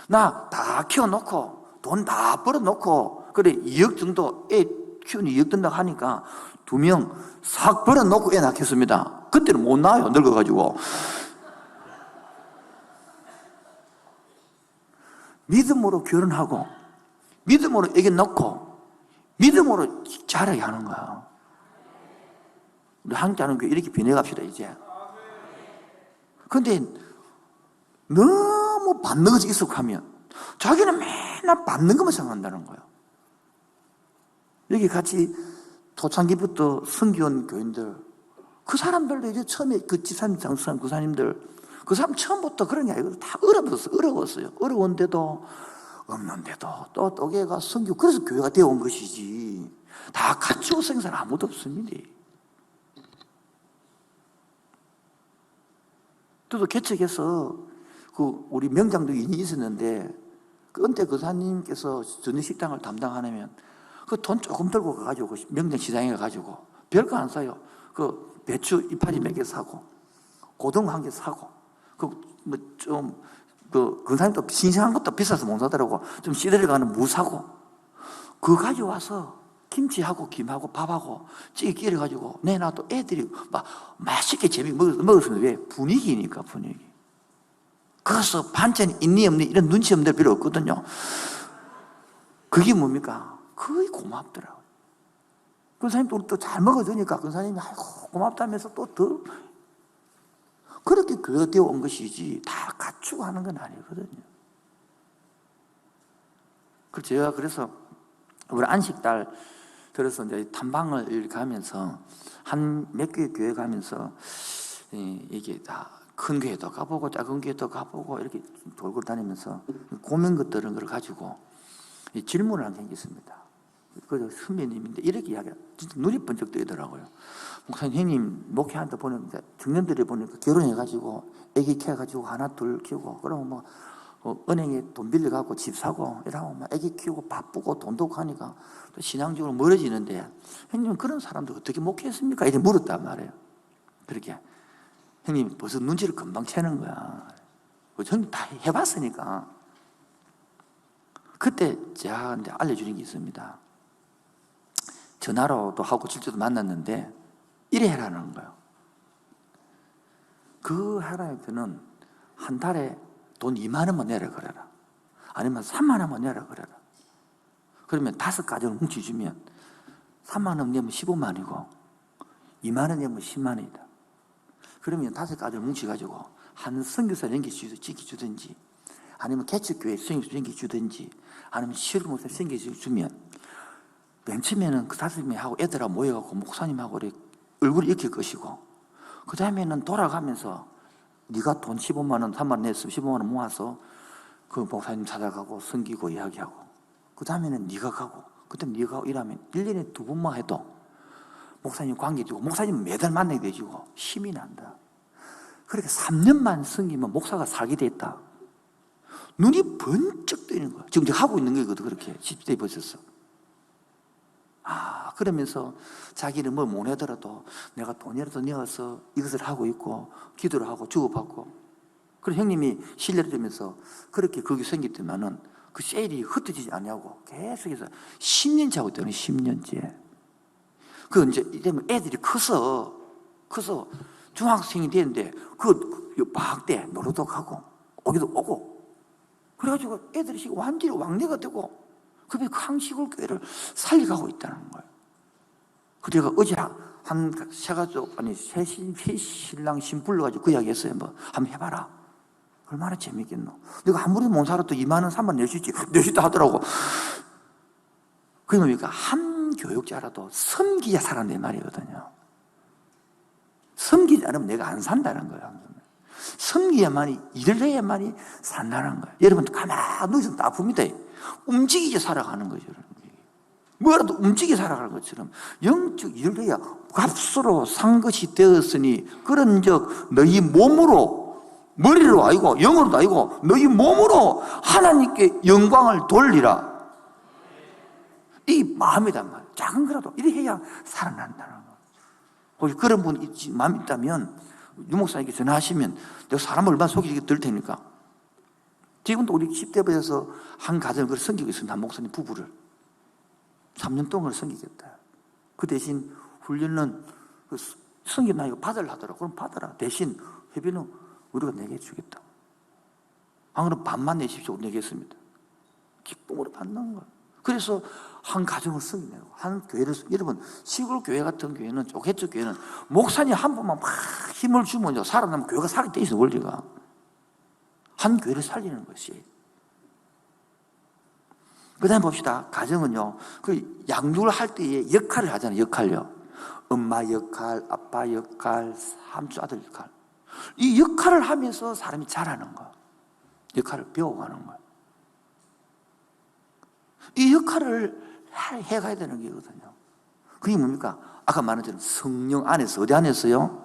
나 다 키워놓고 돈 다 벌어놓고 그래 2억 정도 애 키우니 2억 든다고 하니까 2명 싹 벌어놓고 애 낳겠습니다. 그때는 못 낳아요. 늙어가지고. 믿음으로 결혼하고 믿음으로 애기 낳고 믿음으로 자라게 하는 거야. 우리 한국하는 교회 이렇게 변해갑시다 이제. 그런데 너무 너무 받는 것이 익숙하면 자기는 맨날 받는 것만 생각한다는 거예요. 여기 같이 초창기부터 섬겨온 교인들, 그 사람들도 이제 처음에 그 지사님, 장수사님, 구사님들, 그 사람 처음부터 그런 게 아니고 다 어려웠어요. 어려운데도 없는데도 또 교회가 섬기고, 그래서 교회가 되어온 것이지, 다 갖추고 생긴 사람 아무도 없습니다. 저도 개척해서 그 우리 명장도 인이 있었는데, 그 은퇴 교사님께서 저녁식당을 담당하면 그 돈 조금 들고 가가지고 명장 시장에 가가지고 별거 안 사요. 그 배추 이파리 몇 개 사고, 고등 한 개 사고, 그 사람도 신선한 것도 비싸서 못 사더라고. 좀 시들어가는 무 사고, 그거 가져와서 김치하고 김하고 밥하고 찌개 끼려가지고 내놔도 애들이 막 맛있게 재미있게 먹었으면, 왜? 분위기니까, 분위기. 그래서 반찬이 있니 없니 이런 눈치 없는 데 필요 없거든요. 그게 뭡니까? 거의 고맙더라고요. 권사님도 또 잘 먹어주니까 권사님이 아이고 고맙다면서 또 더, 그렇게 교회가 되어 온 것이지 다 갖추고 하는 건 아니거든요. 제가 그래서 우리 안식달 들어서 이제 탐방을 가면서 한 몇 개 교회 가면서 이게 다 큰 교회도 가보고 작은 교회도 가보고 이렇게 돌고 다니면서 고민 것들은 걸 가지고 질문을 한 게 있습니다. 그 선배님인데 이렇게 이야기해요. 진짜 눈이 번쩍 뜨이더라고요. 목사님, 목회한테 보니까 청년들이 보니까 결혼해가지고 애기 키워가지고 하나 둘 키우고, 그러면 뭐 은행에 돈 빌려가고 집 사고 이러고 막 애기 키우고 바쁘고 돈도 없고 하니까 또 신앙적으로 멀어지는데, 형님 그런 사람들 어떻게 목회했습니까? 이렇게 물었단 말이에요. 그렇게 형님 벌써 눈치를 금방 채는 거야. 형님 다 해봤으니까. 그때 제가 이제 알려주는 게 있습니다. 전화로도 하고 실제로 만났는데 이래 해라는 거예요. 그 하나님께는 한 달에 돈 2만 원만 내라 그래라. 아니면 3만 원만 내라 그래라. 그러면 5가정을 뭉쳐주면 3만 원 내면 15만이고 2만 원 내면 10만 원이다. 그러면 5가정을 뭉쳐가지고 한 선교사 연계시켜주든지, 아니면 개척교회 연계주든지, 아니면 실무사 연계주면 맨 처음에는 그 5명하고 애들하고 모여갖고 목사님하고 얼굴이 익힐 것이고, 그 다음에는 돌아가면서 네가 돈 15만 원, 3만 원 냈으면 15만 원 모아서 그 목사님 찾아가고 섬기고 이야기하고, 그 다음에는 네가 가고, 그 다음에 네가 가고 이러면 1년에 2번만 해도 목사님 관계 되고, 목사님 매달 만나게 되고 힘이 난다. 그렇게 3년만 섬기면 목사가 살게 됐다. 눈이 번쩍 뜨이는 거야. 지금 하고 있는 거거든. 그렇게 10대에 벌써. 그러면서 자기는 뭘 못 하더라도 내가 돈이라도 내어서 이것을 하고 있고 기도를 하고 주고받고. 그래서 형님이 신뢰를 주면서 그렇게 거기 생겼더만은 그 세일이 흩어지지 않냐고 계속해서 10년째 하고 있다는, 10년째. 그 이제 이러면 애들이 커서 중학생이 되는데 그 방학 때 놀러도 가고 오기도 오고, 그래가지고 애들이 지금 완전히 왕래가 되고 그게 항시골 교회를 살려가고 있다는 거예요. 그래가 어제 한 세 가족, 세 신랑 신 불러가지고 그 이야기 했어요. 뭐 한번 해봐라. 얼마나 재밌겠노. 내가 아무리 못 살아도 2만 원, 3만 원 낼 수 있지. 낼 수 있다 하더라고. 그러니까 한 교육자라도 섬기자 살아내 말이거든요. 섬기지 않으면 내가 안 산다는 거예요. 섬기야만이, 일을 해야만이 산다는 거예요. 여러분 가만히 누워있으면 다 아픕니다. 움직이게 살아가는 거죠. 뭐라도 움직이게 살아가는 것처럼 영적 일을 해야 값으로 산 것이 되었으니, 그런즉 너희 몸으로, 머리로 아니고 영으로도 아니고 너희 몸으로 하나님께 영광을 돌리라. 이 마음이단 말이에요. 작은 거라도 이래 해야 살아난다는 거예요. 혹시 그런 분 마음 있다면 유목사님께 전화하시면 내가 사람을 얼마나 속이게 될 테니까. 지금도 우리 10대부에서 한 가정을 섬기고 있습니다. 한 목사님 부부를 3년 동안 섬기겠다. 그 대신 훈련은 섬기나 이거 받으려 하더라고. 그럼 받아라. 대신 회비는 우리가 내게 주겠다. 안 그러면 반만 내십시오. 내겠습니다. 기쁨으로 받는 거예요. 그래서 한 가정을 섬기고 한 교회를, 여러분 시골 교회 같은 교회는, 개척 교회는 목사님 한 분만 막 힘을 주면 살아나면 교회가 살게 돼 있어. 원리가 한 교회를 살리는 것이. 그 다음에 봅시다. 가정은요, 그 양육을 할 때에 역할을 하잖아요. 역할요. 엄마 역할, 아빠 역할, 삼촌 아들 역할. 이 역할을 하면서 사람이 자라는 거. 역할을 배워가는 거예요. 이 역할을 해가야 되는 게거든요. 그게 뭡니까? 아까 말한 대로 성령 안에서, 어디 안에서요?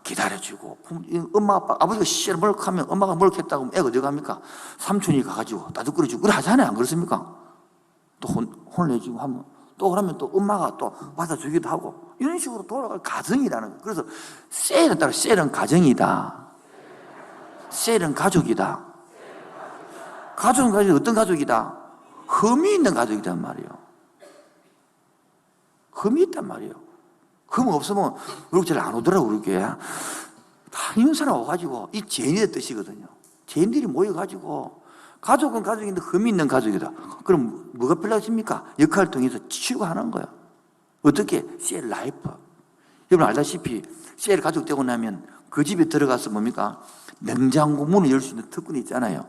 기다려주고, 엄마, 아빠, 아버지가 씨를 몰락하면 엄마가 몰락했다고 하면 애가 어디 갑니까? 삼촌이 가가지고 따뜻거려주고, 그래 하잖아요. 안 그렇습니까? 또 혼내주고 하면, 또 그러면 또 엄마가 또 받아주기도 하고, 이런 식으로 돌아갈 가정이라는 거예요. 그래서 셀에 따라 셀은 가정이다. 셀은 가족이다. 가족은 가족이 어떤 가족이다? 흠이 있는 가족이란 말이에요. 흠이 있단 말이에요. 흠 없으면 그렇게 잘 안 오더라고, 그렇게. 다 이런 사람 와가지고, 이 죄인의 뜻이거든요. 죄인들이 모여가지고, 가족은 가족인데 흠이 있는 가족이다. 그럼 뭐가 필요하십니까? 역할을 통해서 치유하는 거예요. 어떻게? 셀 라이프. 여러분 알다시피, 셀 가족 되고 나면 그 집에 들어가서 뭡니까? 냉장고 문을 열 수 있는 특권이 있잖아요.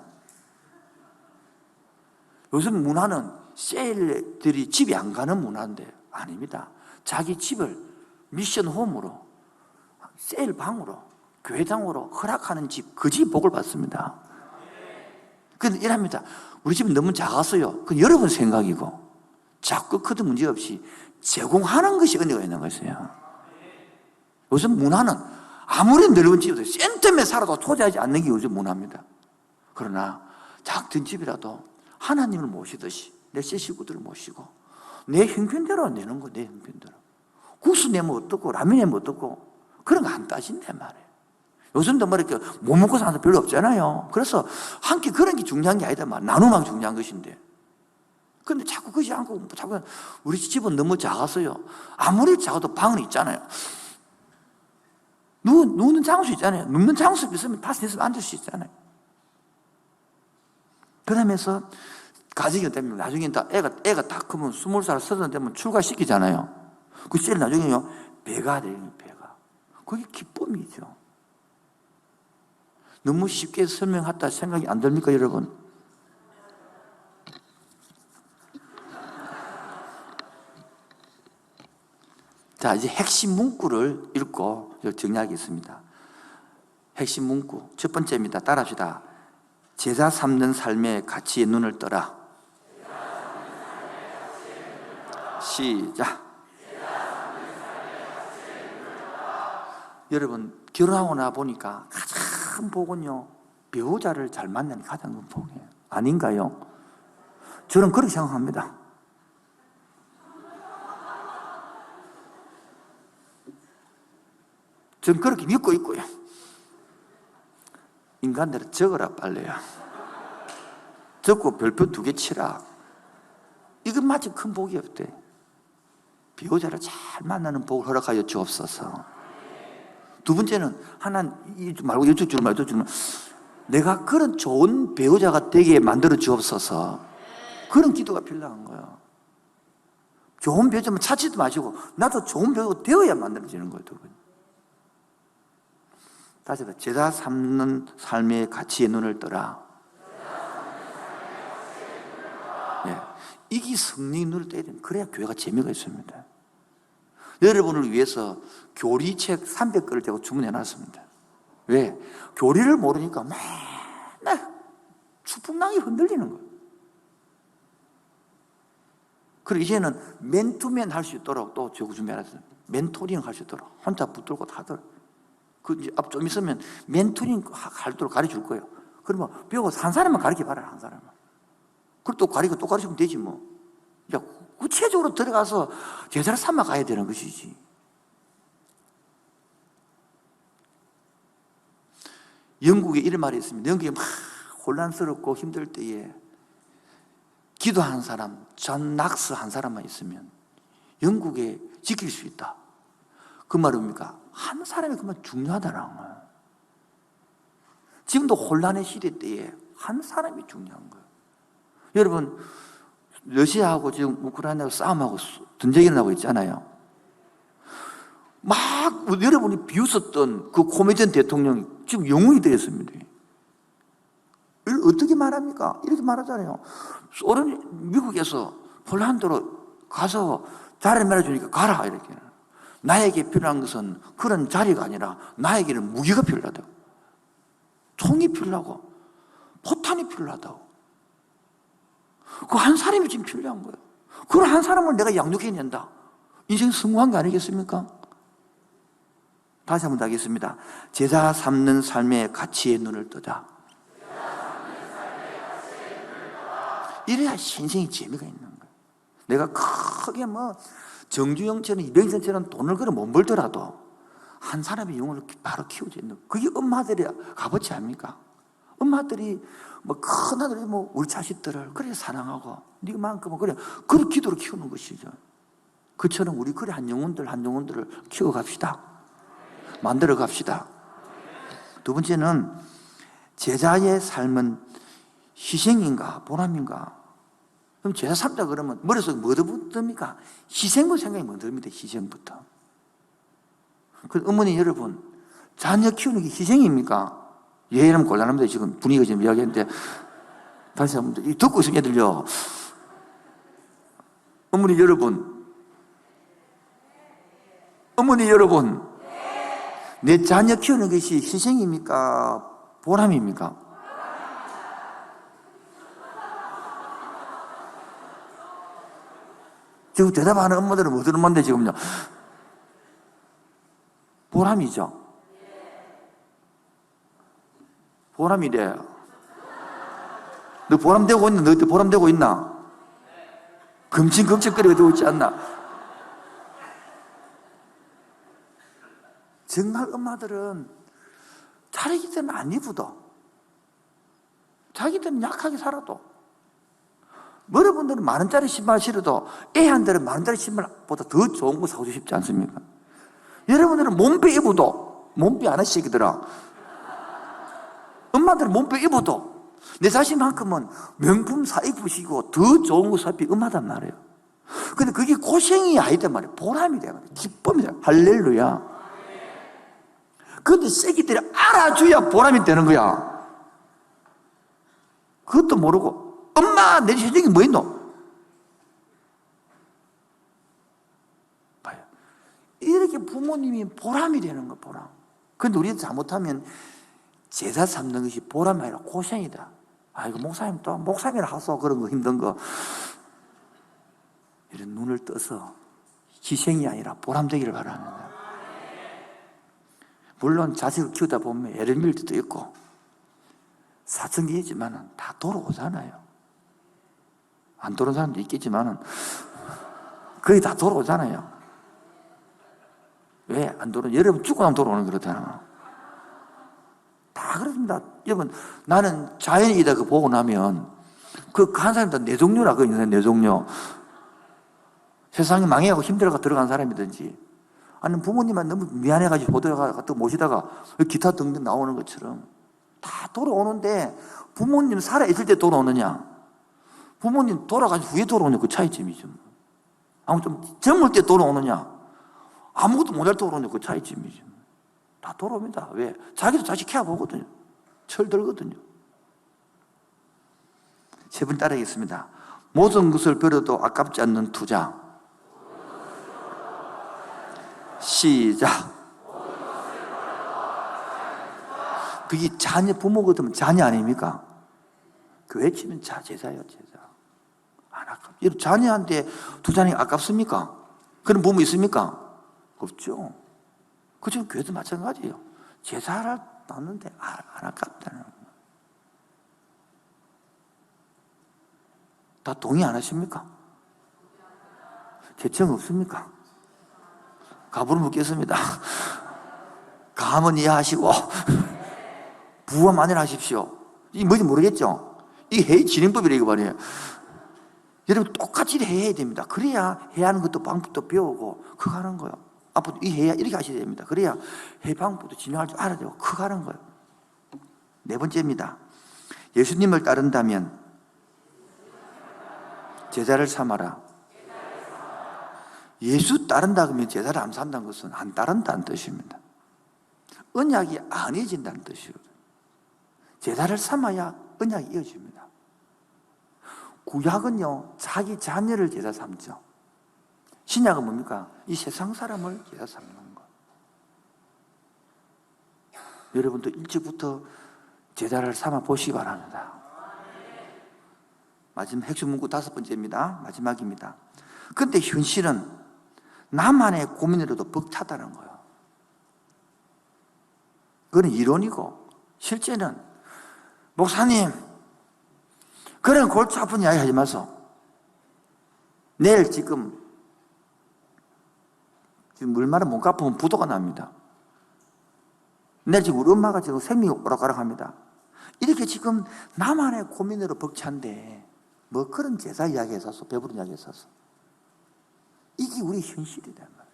요즘 문화는 셀들이 집에 안 가는 문화인데 아닙니다. 자기 집을 미션 홈으로, 셀 방으로, 교회당으로 허락하는 집, 그 집 복을 받습니다. 그런데 이랍니다. 우리 집은 너무 작았어요. 그건 여러분 생각이고, 작고 크도 문제없이 제공하는 것이 은혜가 있는 것이에요. 요즘 문화는 아무리 넓은 집도 센텀에 살아도 토지하지 않는 게 요즘 문화입니다. 그러나 작은 집이라도 하나님을 모시듯이 내 식구들을 모시고 내 형편대로 내는 거, 내 형편대로. 국수 내면 어떻고 라면 내면 어떻고 그런 거 안 따진단 말이에요. 요즘도 뭐 이렇게 못 먹고 사는 사람 별로 없잖아요. 그래서 한 끼 그런 게 중요한 게 아니다 말. 나누는 게 중요한 것인데. 그런데 자꾸 그러지 않고 자꾸 우리 집은 너무 작았어요. 아무리 작아도 방은 있잖아요. 누우는 장수 있잖아요. 눕는 장수 있으면 다시 있으면 앉을 수 있잖아요. 그러면서 가정이 되면 나중에 다 애가 다 크면 20살, 30살 되면 출가시키잖아요. 그 셀 나중에요, 배가 돼요, 배가. 그게 기쁨이죠. 너무 쉽게 설명했다 생각이 안 듭니까, 여러분? 자, 이제 핵심 문구를 읽고 정리하겠습니다. 핵심 문구. 첫 번째입니다. 따라합시다. 제자 삼는 삶의 가치에 눈을 떠라. 시작. 여러분, 결혼하고 나 보니까 가장 복은요, 배우자를 잘 만나는 게 가장 큰 복이에요. 아닌가요? 저는 그렇게 생각합니다. 저는 그렇게 믿고 있고요. 인간들은 적어라 빨래요. 적고 별표 2개 치라. 이건 마치 큰 복이 없대. 배우자를 잘 만나는 복을 허락하여 주옵소서. 두 번째는 하나는 이쪽 말고 이쪽 줄 말고 이쪽 줄 말고 내가 그런 좋은 배우자가 되게 만들어 주옵소서. 그런 기도가 필요한 거예요. 좋은 배우자면 찾지도 마시고 나도 좋은 배우가 되어야 만들어지는 거예요. 두 분. 다시 한번 제자 삼는 삶의 가치에 눈을 떠라. 네. 이게 성령의 눈을 떠야 됩니다. 그래야 교회가 재미가 있습니다. 여러분을 위해서 교리책 300권을 제가 주문해놨습니다. 왜? 교리를 모르니까 맨날 추풍랑이 흔들리는 거예요. 그리고 이제는 맨투맨 할 수 있도록 또 저거 준비해놨어요. 멘토링 할 수 있도록 혼자 붙들고 하도록. 좀 있으면 멘토링 할도록 가르쳐 줄 거예요. 그러면 배우고 한 사람만 가르쳐 봐라, 한 사람만. 그리고 또 가르치고 또 가르치면 되지 뭐. 이제 구체적으로 들어가서 제자를 삼아 가야 되는 것이지. 영국에 이런 말이 있습니다. 영국에 막 혼란스럽고 힘들 때에 기도하는 사람, 존 낙스 한 사람만 있으면 영국에 지킬 수 있다. 그 말은 뭡니까? 한 사람이 그만 중요하다는 거예요. 지금도 혼란의 시대 때에 한 사람이 중요한 거예요. 여러분, 러시아하고 지금 우크라이나하고 싸움하고 전쟁이 일어나고 있잖아요. 막 여러분이 비웃었던 그 코미디언 대통령이 지금 영웅이 되었습니다. 이걸 어떻게 말합니까? 이렇게 말하잖아요. 소련, 미국에서 폴란드로 가서 자리를 말해주니까 가라, 이렇게. 나에게 필요한 것은 그런 자리가 아니라 나에게는 무기가 필요하다고. 총이 필요하고 포탄이 필요하다고. 그 한 사람이 지금 필요한 거예요. 그걸 한 사람을 내가 양육해낸다. 인생 성공한 거 아니겠습니까? 다시 한번 더 하겠습니다. 제자 삼는 삶의 가치에 눈을 뜨자. 이래야 인생이 재미가 있는 거예요. 내가 크게 정주영처럼 이병선처럼 돈을 그래 못 벌더라도 한 사람의 영혼을 바로 키우지. 그게 엄마들의 값어치 아닙니까? 엄마들이 큰 아들이 우리 자식들을 그래 사랑하고 네만큼은 그래 기도로 키우는 것이죠. 그처럼 우리 그래 한 영혼들을 키워갑시다. 만들어 갑시다. 두 번째는 제자의 삶은 희생인가 보람인가? 그럼 제자 삼자 그러면 머릿속에 뭐부터 듭니까? 희생부터 생각이 먼저 듭니다. 희생부터. 그 어머니 여러분, 자녀 키우는 게 희생입니까? 예, 이러면 곤란합니다. 지금 분위기가 지금 이야기했는데 다시 한번 듣고 있으면 애들요. 어머니 여러분, 내 자녀 키우는 것이 희생입니까? 보람입니까? 지금 대답하는 엄마들은 뭐 들은 건데 지금요? 보람이죠. 보람이래. 너 보람되고 있나? 너한테 보람되고 있나? 금친금친거리가 되고 있지 않나? 정말 엄마들은 자기들은 안 이쁘도 자기들은 약하게 살아도 여러분들은 만원짜리 신발 신어도 애한테는 만원짜리 신발보다 더 좋은 거 사고 싶지 않습니까? 여러분들은 몸빼 입어도 몸빼 안 하시기더라. 엄마들은 몸빼 입어도 내 자신만큼은 명품 사 입으시고 더 좋은 거 사입히 엄마단 말이에요. 근데 그게 고생이 아니단 말이에요. 보람이 돼요. 기쁨이다. 할렐루야. 그런데 새끼들이 알아줘야 보람이 되는 거야. 그것도 모르고 엄마 내 세상이 뭐 있노? 봐요. 이렇게 부모님이 보람이 되는 거 보람. 그런데 우리가 잘못하면 제사 삼는 것이 보람이 아니라 고생이다. 아이고 목사님 또 목사님이라 하소 그런 거 힘든 거. 이런 눈을 떠서 희생이 아니라 보람되기를 바랍니다. 물론 자식을 키우다 보면 애를 밀 때도 있고 사춘기이지만 다 돌아오잖아요. 안 돌아온 사람도 있겠지만 거의 다 돌아오잖아요. 왜 안 돌아오냐? 여러분 죽고 나면 돌아오는 그렇잖아. 다 그렇습니다. 여러분 나는 자연이다 그 보고 나면 그 한 사람이 다 내 종류라 그 인생 내 종류. 세상이 망해가고 힘들어가 들어간 사람이든지 아니면 부모님만 너무 미안해가지고 보다가 또 모시다가 기타 등등 나오는 것처럼 다 돌아오는데 부모님 살아있을 때 돌아오느냐 부모님 돌아가신 후에 돌아오느냐 그 차이점이죠. 아무 좀 젊을 때 돌아오느냐 아무것도 못할 때 돌아오느냐 그 차이점이죠. 다 돌아옵니다. 왜? 자기도 자식 키워보거든요. 철들거든요. 세 번 따라하겠습니다. 모든 것을 버려도 아깝지 않는 투자. 시작. 그게 자녀 부모거든 자녀 아닙니까? 그 외치면 제자예요, 제자. 안 아깝. 자녀한테 투자하는 게 아깝습니까? 그런 부모 있습니까? 없죠. 그 지금 교회도 마찬가지예요. 제사를 낳는데 안 아깝다는 거예요. 다 동의 안 하십니까? 개청 없습니까? 가부를 묻겠습니다. 감은 이해하시고 부와 만연하십시오. 이게 뭔지 모르겠죠? 이게 회의 진행법이라 이거 말이에요. 여러분 똑같이 해야 됩니다. 그래야 해야 하는 것도 방법도 배우고 그거 하는 거예요. 앞으로 이 해야 이렇게 하셔야 됩니다. 그래야 해 방법도 진행할 줄 알아야 되고 그거 하는 거예요. 네 번째입니다. 예수님을 따른다면 제자를 삼아라. 예수 따른다 그러면 제자를 안 산다는 것은 안 따른다는 뜻입니다. 언약이 아니어진다는 뜻이거든요. 제자를 삼아야 언약이 이어집니다. 구약은요, 자기 자녀를 제사 삼죠. 신약은 뭡니까? 이 세상 사람을 제사 삼는 거. 여러분도 일찍부터 제사를 삼아 보시기 바랍니다. 마지막 핵심 문구 5번째입니다. 마지막입니다. 근데 현실은 나만의 고민으로도 벅차다는 거예요. 그건 이론이고, 실제는 목사님, 그런 골치 아픈 이야기 하지 마소. 내일 지금 얼마나 못 갚으면 부도가 납니다. 내일 지금 우리 엄마가 지금 생명이 오락가락합니다. 이렇게 지금 나만의 고민으로 벅찬데 뭐 그런 제사 이야기 했었어? 배부른 이야기 했었어? 이게 우리 현실이다 말이야.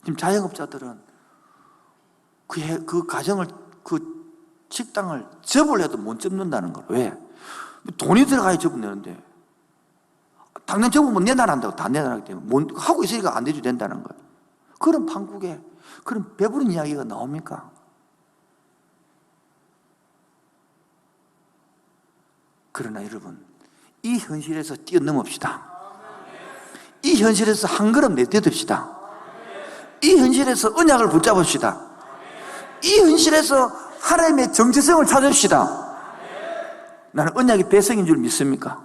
지금 자영업자들은 그 가정을, 그 식당을 접을 해도 못 접는다는 거예요. 왜? 돈이 들어가야 접어내는데 당장 접으면 내놔난다고. 다 내놔나기 때문에 하고 있으니까 안 돼도 된다는 거예요. 그런 판국에 그런 배부른 이야기가 나옵니까? 그러나 여러분, 이 현실에서 뛰어넘읍시다. 이 현실에서 한 걸음 내딛읍시다. 이 현실에서 언약을 붙잡읍시다. 이 현실에서 하나님의 정체성을 찾읍시다. 나는 언약의 백성인 줄 믿습니까?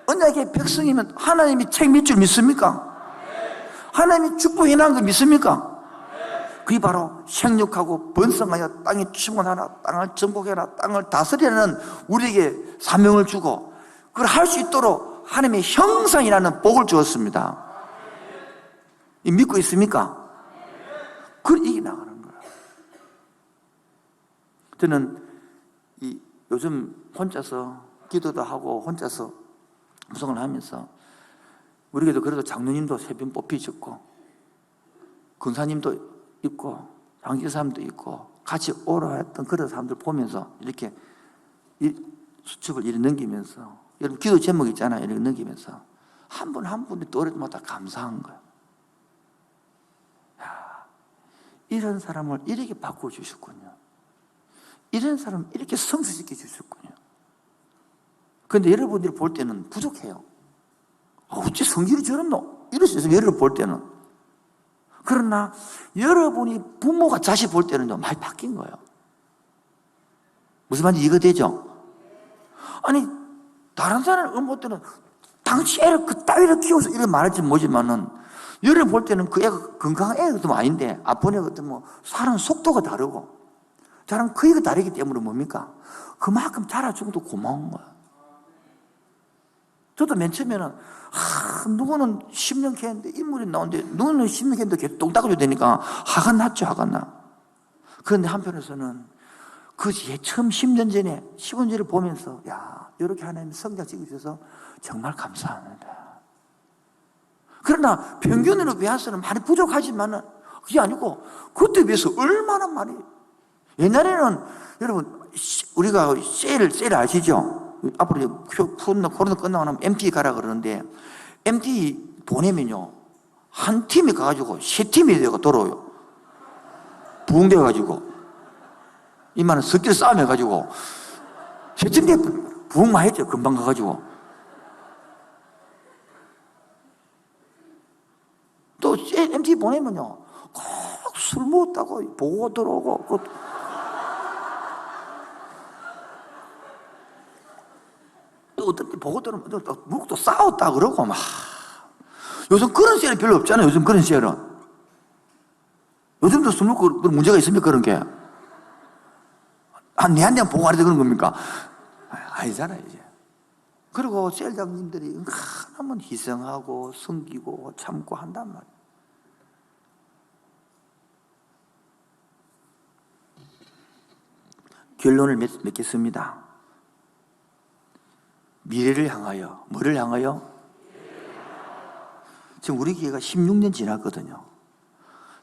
언약의 백성이면 하나님이 책 믿을 줄 믿습니까? 하나님이 축복해 놓은 거 믿습니까? 그게 바로 생육하고 번성하여 땅에 충만하라, 땅을 정복해라, 땅을 다스리라는 우리에게 사명을 주고 그걸 할 수 있도록 하나님의 형상이라는 복을 주었습니다. 믿고 있습니까? 그걸 이겨나가는 거예요. 저는 요즘 혼자서 기도도 하고 혼자서 무성을 하면서 우리에게도 그래도 장로님도 세변 뽑히셨고 근사님도 있고 장지사님도 있고 같이 오라 했던 그런 사람들 보면서 이렇게 수첩을 이렇게 넘기면서 여러분 기도 제목 있잖아요. 이렇게 넘기면서 한 분 한 분이 또 오래마다 감사한 거예요. 야, 이런 사람을 이렇게 바꿔주셨군요. 이런 사람을 이렇게 성수시켜 주셨군요. 그런데 여러분들이 볼 때는 부족해요. 어찌 성질이 저렇노? 이럴 수 있어요. 여러분 볼 때는. 그러나 여러분이 부모가 자식 볼 때는요, 많이 바뀐 거예요. 무슨 말인지 이해되죠? 아니, 다른 사람 볼 때는 당시 애를 그 따위를 키워서 이렇게 말할지 모르지만은 여러분 볼 때는 그 애가 건강한 애가 아닌데 아픈 애가 뭐 사람 속도가 다르고 저랑 크기가 다르기 때문에 뭡니까? 그만큼 자라주고도 고마운 거야. 저도 맨 처음에는 누구는 10년 캐는데 인물이 나오는데 누구는 10년 캐는데 계속 똥 닦아줘야 되니까 화가 났죠. 화가 나. 그런데 한편에서는 그 처음 10년 전에 15년 전을 보면서 야, 이렇게 하나님 성장 찍으셔서 정말 감사합니다. 그러나 평균으로 비해서는 많이 부족하지만은 그게 아니고 그것에 비해서 얼마나 많이. 옛날에는 여러분 우리가 세일 아시죠? 앞으로 코로나 끝나고 나면 MT 가라 그러는데 MT 보내면요 한 팀이 가가지고 세 팀이 되고 돌아오요. 부흥되어가지고 이만한 석길 싸움 해가지고 세 팀이 부흥만 했죠. 금방 가가지고 또 MT 보내면요 꼭 술 먹었다고 보고 들어오고 어떤 때 보고 들으면 또 싸웠다 그러고 막. 요즘 그런 셀이 별로 없잖아요. 요즘 그런 셀은. 요즘도 술 먹고 문제가 있습니까? 그런 게. 내한테 보고 하는데 그런 겁니까? 아니잖아요, 이제. 그리고 셀장님들이 하나만 희생하고 섬기고 참고 한단 말이에요. 결론을 맺겠습니다. 미래를 향하여, 뭐를 향하여? 지금 우리 교회가 16년 지났거든요.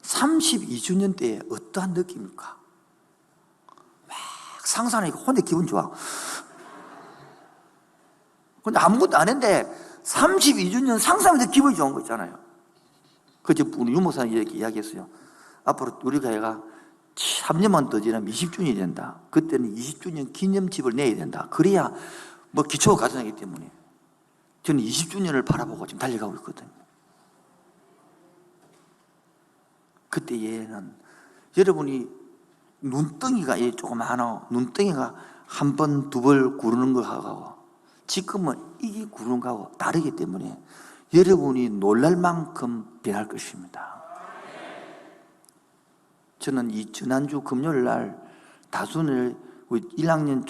32주년 때에 어떠한 느낌입니까? 막 상상하니까 혼자 기분 좋아. 근데 아무것도 안 했는데 32주년 상상해도 기분이 좋은 거 있잖아요. 그저 우리 유목사님 이렇게 이야기했어요. 앞으로 우리 교회가 3년만 더 지나면 20주년이 된다. 그때는 20주년 기념집을 내야 된다. 그래야 뭐 기초가 가져나기 때문에 저는 20주년을 바라보고 지금 달려가고 있거든요. 그때에는 여러분이 눈덩이가 조그마한 눈덩이가 한 번, 두 번 구르는 거하고 지금은 이게 구르는 거하고 다르기 때문에 여러분이 놀랄 만큼 변할 것입니다. 저는 이 지난주 금요일 날 다순을 1학년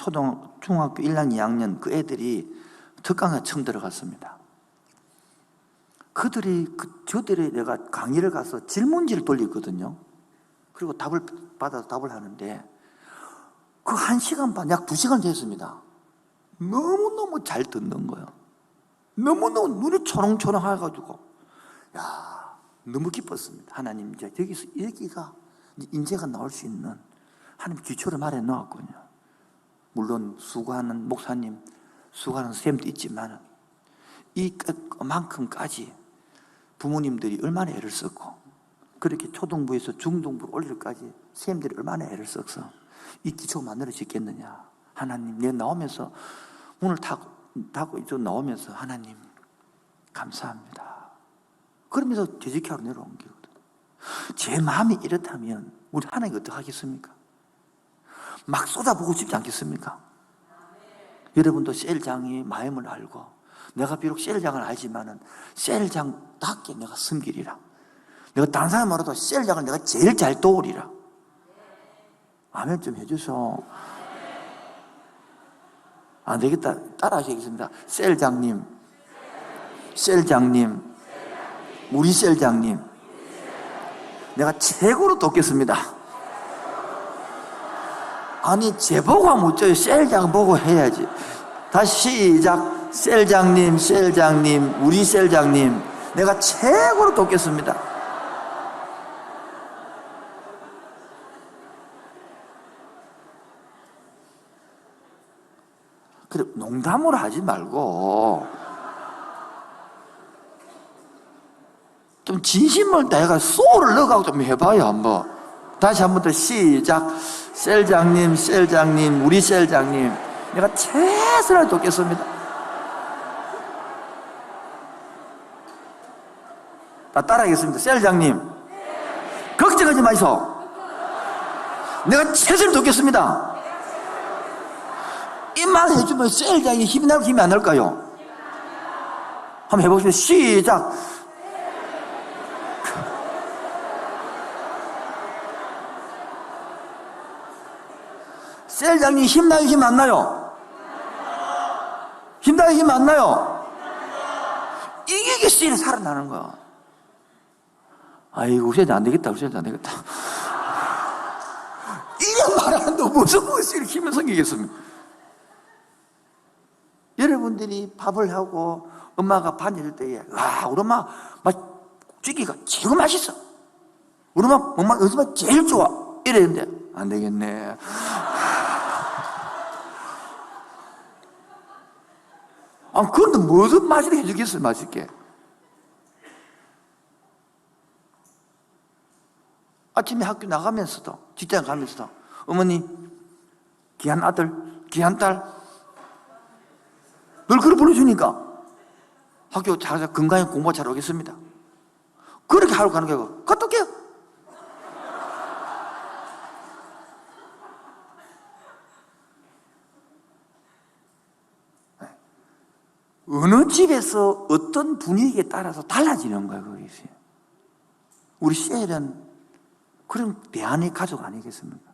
중학교 1학년 2학년 그 애들이 특강에 처음 들어갔습니다. 저들이 내가 강의를 가서 질문지를 돌리거든요. 그리고 답을 받아서 답을 하는데 그 1시간 반, 약 2시간 됐습니다. 너무너무 잘 듣는 거예요. 너무너무 눈이 초롱초롱 해가지고 너무 기뻤습니다. 하나님 이제 여기가 인재가 나올 수 있는 하나님 기초를 말해 놓았군요. 물론 수고하는 목사님, 수고하는 선생님도 있지만 이만큼까지 부모님들이 얼마나 애를 썼고 그렇게 초등부에서 중등부 올릴까지 선생님들이 얼마나 애를 써서 이 기초가 만들어지겠느냐. 하나님, 내가 나오면서 문을 닫고 이쪽 나오면서 하나님 감사합니다. 그러면서 되직하러 내려온 거거든요. 제 마음이 이렇다면 우리 하나님 어떻게 하겠습니까? 막 쏟아보고 싶지 않겠습니까? 여러분도 셀장의 마음을 알고 내가 비록 셀장을 알지만은 셀장답게 내가 섬기리라. 내가 다른 사람 말해도 셀장을 내가 제일 잘 도우리라. 아멘 좀 해주소. 안 되겠다. 따라 하시겠습니다. 셀장님, 우리 셀장님, 내가 최고로 돕겠습니다. 아니, 제보가 묻죠. 셀장 보고 해야지. 다시 시작. 셀장님, 우리 셀장님, 내가 최고로 돕겠습니다. 그래, 농담으로 하지 말고 좀 진심을 다해가 소울을 넣어가고 좀 해봐요. 한번 다시 한 번 더 시작. 셀장님, 우리 셀장님, 내가 최선을 돕겠습니다. 따라하겠습니다. 셀장님, 걱정하지 마이소. 내가 최선을 돕겠습니다. 이 말 해주면 셀장이 힘이 나고 힘이 안 날까요? 한번 해보겠습니다. 시작. 셀장님 힘나요? 힘 안 나요? 힘나요? 힘 안 나요? 이게 셀이 살아나는 거야. 아이고, 우리 안 되겠다. 안 되겠다. 이런 말 안 하는데 무슨 셀이 힘을 생기겠습니까? 여러분들이 밥을 하고 엄마가 밥 해줄 때에 우리 엄마 찌개가 최고 맛있어. 우리 엄마 어디서 제일 좋아. 이랬는데 안 되겠네. 그런데 무슨 맛이 해주겠어요, 맛있게. 아침에 학교 나가면서도, 직장 가면서도, 어머니, 귀한 아들, 귀한 딸, 늘 그걸 불러주니까 학교 잘 건강히 공부 잘 오겠습니다. 그렇게 하러 가는 거고, 갔다 올게요. 어느 집에서 어떤 분위기에 따라서 달라지는 거예요, 그것이. 우리 셀은 그런 대안의 가족 아니겠습니까?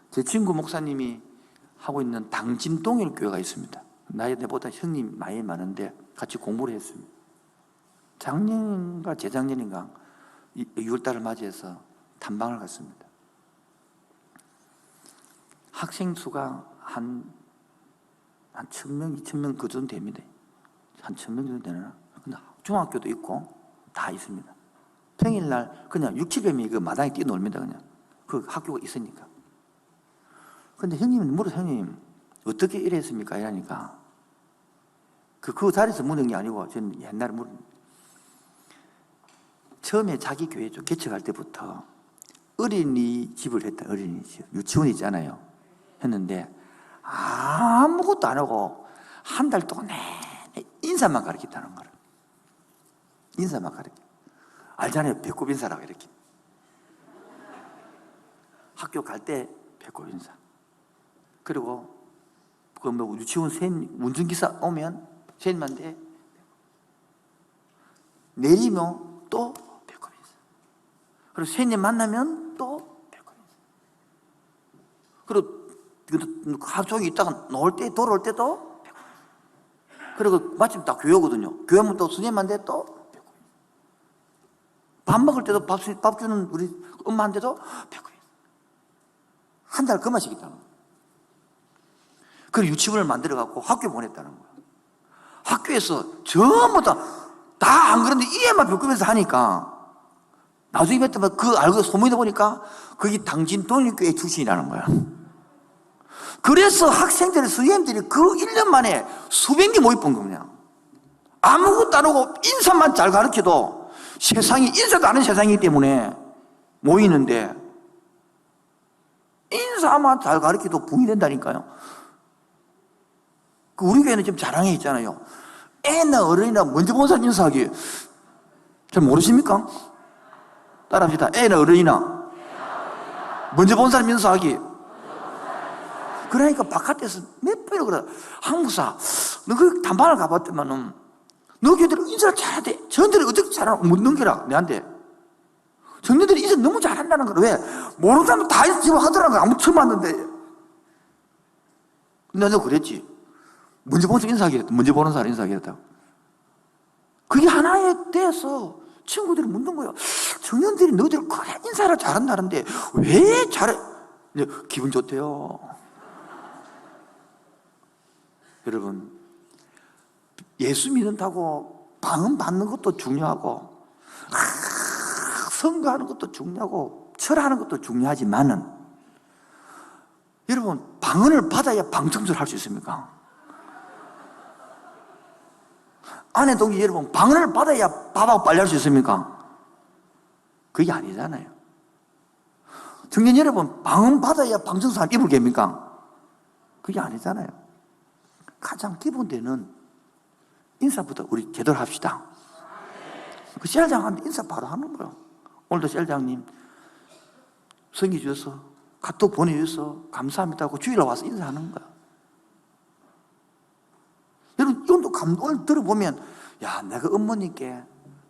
제 친구 목사님이 하고 있는 당진동일 교회가 있습니다. 내보다 형님 나이 많은데 같이 공부를 했습니다. 작년인가 재작년인가 6월달을 맞이해서 탐방을 갔습니다. 학생 수가 한 1,000명, 2,000명 그 정도 됩니다. 한 1,000명 정도 되나? 근데 중학교도 있고 다 있습니다. 평일날 그냥 6, 700명이 그 마당에 뛰어놀습니다. 그냥 그 학교가 있으니까. 근데 형님은 물어, 형님 어떻게 이랬습니까? 이러니까 그 자리에서 묻는 게 아니고 저는 옛날에 처음에 자기 교회 좀 개척할 때부터 어린이집을 했다. 어린이집. 유치원 있잖아요. 했는데 아무것도 안 하고 한 달 동안 내내 인사만 가르쳤다는 거예요. 인사만 가르쳐. 알잖아요. 배꼽 인사라고 이렇게. 학교 갈 때 배꼽 인사. 그리고 그 뭐 유치원 운전기사 오면 선생님한테 내리면 또 배꼽 인사. 그리고 선생님 만나면 또 배꼽 인사. 그리고 하루 종일 있다가 놀 때 돌아올 때도 배꼽 인사. 그리고 마침 딱 교회 오거든요. 교회 오면 또 선생님한테 또 배꼽 인사. 밥 먹을 때도 밥 주는 우리 엄마한테도 배꼽 인사. 한 달 그만 시켰다는 거예요. 그리고 유치원을 만들어갖고 학교에 보냈다는 거예요. 학교에서 전부 다 안 그런데 이해만 배꼽에서 하니까 나중에 뵀더니 그 알고 소문이 보니까 그게 당진 독립교회 출신이라는 거야. 그래서 학생들, 선생님들이 그 1년 만에 수백 명 모입 본 거냐. 아무것도 안 하고 인사만 잘 가르쳐도 세상이 인사도 안 하는 세상이기 때문에 모이는데 인사만 잘 가르쳐도 붕이 된다니까요. 우리 교회는 지금 자랑해 있잖아요. 애나 어른이나 먼저 본 사람 인사하기. 잘 모르십니까? 따라합시다. 애나 어른이나 먼저 본 사람 인사하기. 그러니까 바깥에서 몇 번이나 그래. 한국사, 너 그 단방을 가봤더만은 너 걔들은 인사를 잘해야 돼. 저들이 어떻게 잘하나 못 넘겨라. 내한테. 저들이 인사 너무 잘한다는 거야. 왜? 모르는 사람 다 지금 하더라는 거야. 아무 처음 봤는데. 근데 너 그랬지. 먼저 보는 사람 인사하기랬다. 먼저 보는 사람 인사하기랬다. 그게 하나에 대해서 친구들이 묻는 거예요. 청년들이 너희들 그래 인사를 잘한다는데 왜 잘해? 기분 좋대요. 여러분, 예수 믿는다고 방언 받는 것도 중요하고 선거하는 것도 중요하고 철하는 것도 중요하지만은 여러분, 방언을 받아야 방청소를 할 수 있습니까? 아내 동지 여러분, 방언을 받아야 밥하고 빨리 할 수 있습니까? 그게 아니잖아요. 청년 여러분, 방언 받아야 방청소 한 이불 갭니까? 그게 아니잖아요. 가장 기본되는 인사부터 우리 제대로 합시다. 그 셀장한테 인사 바로 하는 거예요. 오늘도 셀장님 성의 주셔서 카톡 보내주셔서 감사합니다 하고 주일에 와서 인사하는 거야. 여러분, 이것도 오늘 들어보면, 야, 내가 어머니께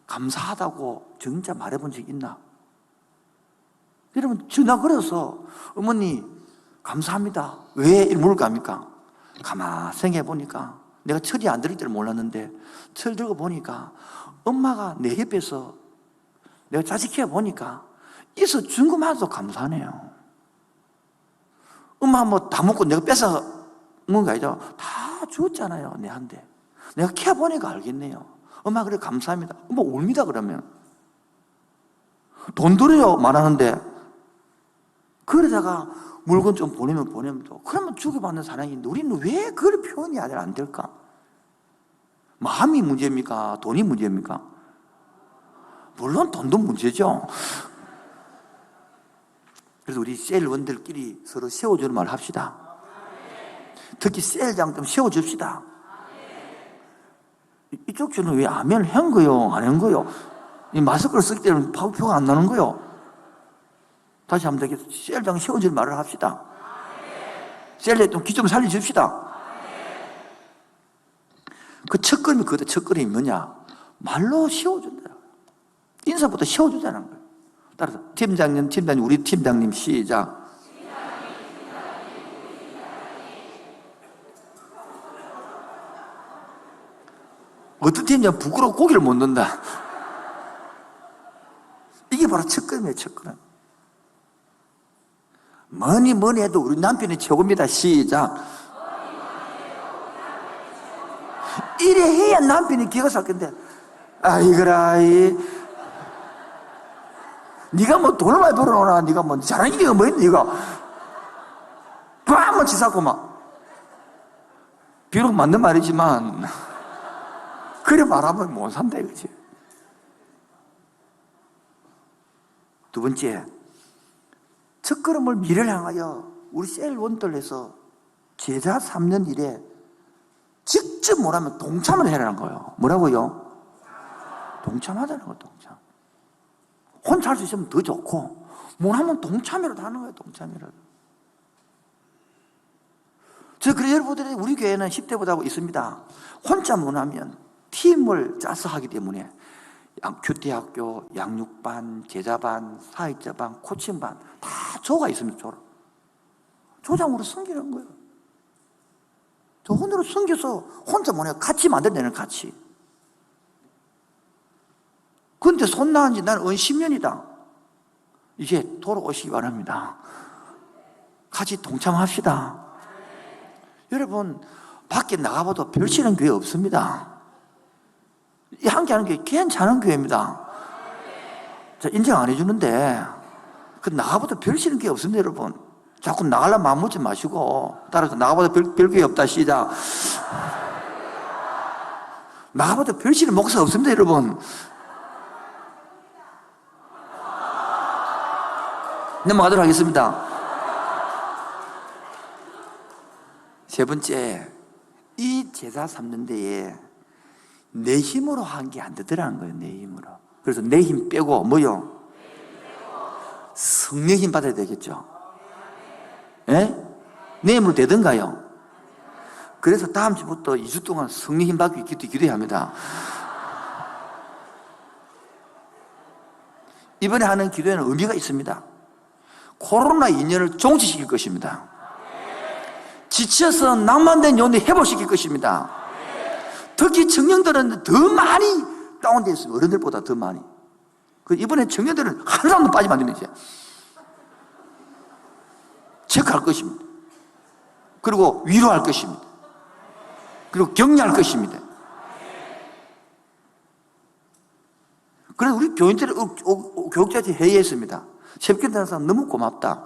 감사하다고 진짜 말해본 적 있나? 여러분, 전화 걸어서 어머니 감사합니다. 왜 이렇게 물을 거 아닙니까? 가만히 생각해 보니까 내가 철이 안 들을 줄 몰랐는데 철 들고 보니까 엄마가 내 옆에서 내가 자식 키워 보니까 있어 준 것만도 감사하네요. 엄마 뭐 다 먹고 내가 뺏어 먹은 거 아니죠? 다 주었잖아요, 내한테. 내가 키워 보니까 알겠네요. 엄마 그래 감사합니다. 엄마 옵니다 그러면. 돈 들여요 말하는데 그러다가 물건 좀 보내면 또 그러면 주고받는 사랑인데 우리는 왜 그걸 표현이 안 될까? 마음이 문제입니까? 돈이 문제입니까? 물론 돈도 문제죠. 그래서 우리 셀원들끼리 서로 세워주는 말 합시다. 특히 셀장 좀 세워줍시다. 이쪽 주는 왜 아멘을 한 거요? 안 한 거요? 이 마스크를 쓰기 때문에 표가 안 나는 거요? 다시 한번 되겠어. 셀장 세워줄 말을 합시다. 셀에 좀 기 좀 살려줍시다. 그 첫걸음이 그거다. 첫걸음이 뭐냐? 말로 세워준다. 인사부터 세워주자는 거예요. 따라서 팀장님, 우리 팀장님 시작. 어떤 팀장 부끄러워 고기를 못 넣는다. 이게 바로 첫걸음이에요, 첫걸음. 뭐니 해도 우리 남편이 최고입니다. 시작. 이래 해야 남편이 기가 살 건데, 아이거라, 네가 뭐 돈을 많이 벌어놓나, 네가 뭐 잘하는 게 뭐 있니, 네가. 막 치사고 막. 비록 맞는 말이지만, 그래 말하면 못 산다, 이거지. 두 번째, 첫걸음을 미래를 향하여 우리 셀 원들에서 제자 3년 일에 직접 뭐라면 동참을 해라는 거예요. 뭐라고요? 동참하자는 거예요. 동참. 혼자 할 수 있으면 더 좋고 못하면 동참이라도 하는 거예요. 동참이라도. 그래서 여러분들이 우리 교회는 10대보다 있습니다. 혼자 못하면 팀을 짜서 하기 때문에 교대학교, 양육반, 제자반, 사회자반, 코칭반 다 조가 있습니다. 조장으로 섬기는 거예요. 저 혼자로 섬겨서 혼자 뭐냐 같이 만들어내는 같이. 그런데 손 나은 지 나는 10년이다. 이제 돌아오시기 바랍니다. 같이 동참합시다. 여러분, 밖에 나가봐도 별치는 교회 없습니다. 함께하는 교회 괜찮은 교회입니다. 자, 인정 안 해주는데 그 나가봐도 별치는 교회 없습니다. 여러분, 자꾸 나가려면 마음 먹지 마시고 따라서 나가봐도 별 교회 없다 시작. 나가봐도 별치는 목사 없습니다. 여러분, 넘어가도록 하겠습니다. 세 번째, 이 제사 삼는 데에 내 힘으로 한 게 안 되더라는 거예요. 내 힘으로. 그래서 내 힘 빼고 뭐요? 성령 힘 받아야 되겠죠. 예? 내 힘으로 되던가요? 그래서 다음 주부터 2주 동안 성령 힘 받기 기도해야 합니다. 이번에 하는 기도에는 의미가 있습니다. 코로나 2년을 종치시킬 것입니다. 지쳐서 낭만된 영혼을 회복시킬 것입니다. 특히 청년들은 더 많이 다운되어 있습니다. 어른들보다 더 많이. 이번에 청년들은 한 사람도 빠지면 안 됩니다. 체크할 것입니다. 그리고 위로할 것입니다. 그리고 격려할 것입니다. 그래서 우리 교인들이 교육자들 회의했습니다. 새벽에 되는 사람 너무 고맙다.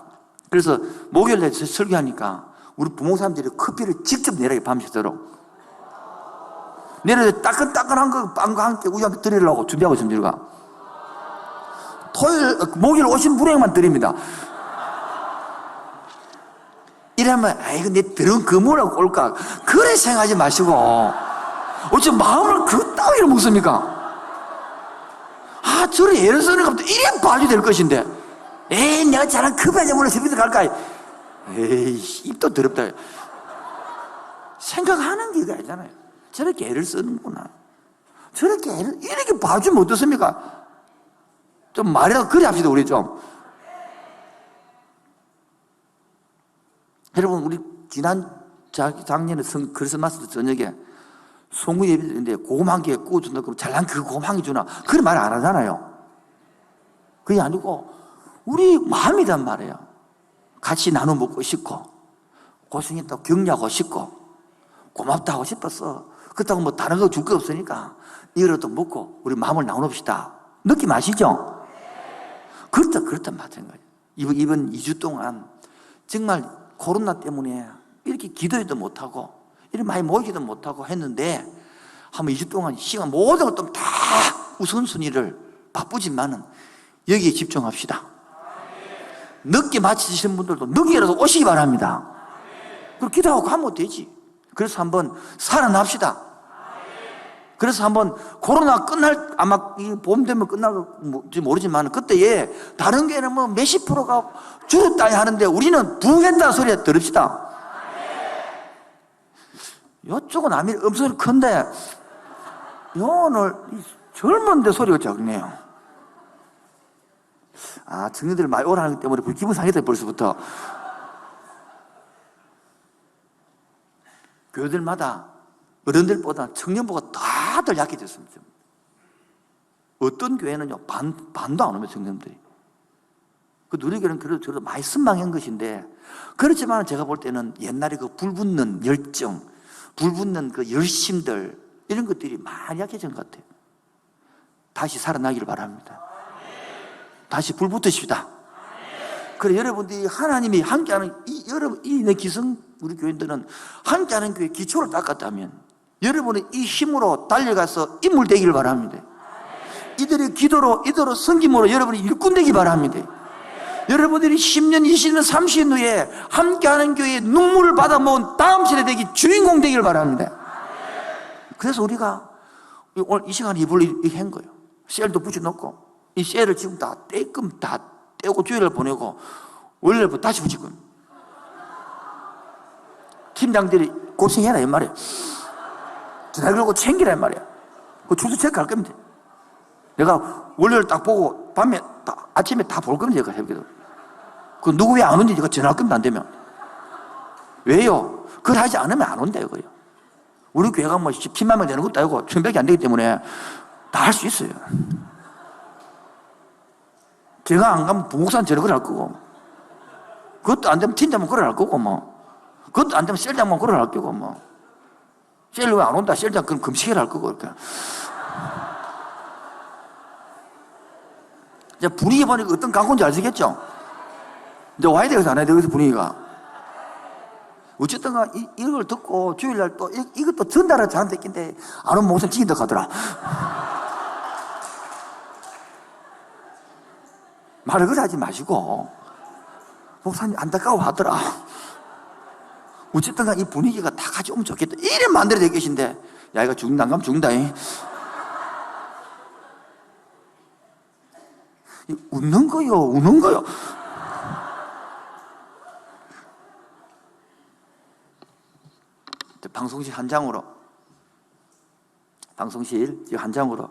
그래서 목요일에 설교하니까 우리 부모사람들이 커피를 직접 내려게 밤새도록 내려서 따끈따끈한 거 빵과 함께 우유한테 드리려고 준비하고 있습니다. 우리가 목요일 오신 분에게만 드립니다. 이러면 아이고 내 들은 그물하고 올까 그래 생각하지 마시고 어째 마음을 그 따위로 먹습니까? 저래 애를 쓰는 것부터 이래 봐도 될 것인데 에이 내가 잘한 급하게 몰라 새벽에 갈까? 에이 입도 더럽다. 생각하는 게 아니잖아요. 저렇게 애를 쓰는구나. 저렇게 애를 이렇게 봐주면 어떻습니까? 좀 말이라도 그래 합시다. 우리 좀. 여러분, 우리 지난 작년에 크리스마스 저녁에 송구 예배드렸는데 고구마 한 개 구워준다 그러면 잘난 그 고구마 한 개 주나 그런 말 안 하잖아요. 그게 아니고 우리 마음이란 말이에요. 같이 나눠 먹고 싶고 고생했다고 격려하고 싶고 고맙다 하고 싶었어. 그렇다고 뭐 다른 거 줄 거 없으니까 이거라도 먹고 우리 마음을 나눠봅시다. 느낌 아시죠? 그렇단 마찬가지예요. 이번 2주 동안 정말 코로나 때문에 이렇게 기도해도 못하고 이렇게 많이 모이지도 못하고 했는데 한번 2주 동안 시간 모든 것도 다 우선순위를 바쁘지만은 여기에 집중합시다. 늦게 마치시는 분들도 늦게라도 오시기 바랍니다. 그리고 기도하고 가면 되지. 그래서 한번 살아납시다. 그래서 한번 코로나 끝날 아마 봄 되면 끝날지 모르지만 그때에 다른 교회는 뭐 몇십 프로가 줄었다 하는데 우리는 부흥했다 소리 들읍시다. 이쪽은 아미 음소리 큰데 오늘 젊은데 소리가 작네요. 청년들 많이 오라는 것 때문에 기분 상했다 벌써부터. 교회들마다 어른들보다 청년부가 다들 약해졌습니다. 어떤 교회는요 반도 안 오면 청년들이. 그 누리교는 그래도 저도 많이 선망한 것인데 그렇지만 제가 볼 때는 옛날에 그 불붙는 열정, 불붙는 그 열심들 이런 것들이 많이 약해진 것 같아요. 다시 살아나기를 바랍니다. 다시 불붙으십시다. 그래 여러분들이 하나님이 함께하는 내 기성 우리 교인들은 함께하는 교회 기초를 닦았다면 여러분은 이 힘으로 달려가서 인물 되기를 바랍니다. 이들의 기도로, 이들의 섬김으로 여러분이 일꾼 되기 바랍니다. 여러분들이 10년, 20년, 30년 후에 함께하는 교회에 눈물을 받아먹은 다음 세대 되기 주인공 되기를 바랍니다. 그래서 우리가 오늘 이 시간에 이불 이렇게 한 거예요. 셀도 붙여놓고 이 셀을 지금 다 떼끔 다 떼고 주일을 보내고 월요일부터 다시 붙일 겁니다. 팀장들이 고생해라 이 말이에요. 전화 걸고 챙기라 이 말이에요. 그 주소 체크할 겁니다. 내가 월요일 딱 보고 밤에 아침에 다 볼 겁니다. 제가 새벽에도. 그 누구 왜 안 오는지 제가 전화할 겁니다. 안 되면. 왜요? 그걸 하지 않으면 안 온다 이거예요. 우리 교회가 뭐 10만 명 되는 것도 아니고 1000밖에 안 되기 때문에 다 할 수 있어요. 제가 안 가면 부목사는 저를 걸어갈 거고, 그것도 안 되면 팀장만 걸어갈 거고, 뭐. 그것도 안 되면 셀장만 걸어갈 거고, 뭐. 셀 왜 안 온다? 셀장 그럼 금식해라 할 거고, 이렇게. 이제 분위기 보니까 어떤 강권인지 아시겠죠? 이제 와야 되겠어, 안 와야 되겠어, 분위기가. 어쨌든 이걸 듣고 주일날 또 이것도 전달을 잘한테 낀데 안 오면 목사님 지긴다 가더라. 말을 그래 하지 마시고 목사님 안타까워 하더라. 어쨌든 이 분위기가 다 같이 오면 좋겠다. 이래 만들어야 계신데 야 이거 죽는다 안 가면 죽는다. 웃는 거요, 우는 거요. 방송실 한 장으로, 방송실 한 장으로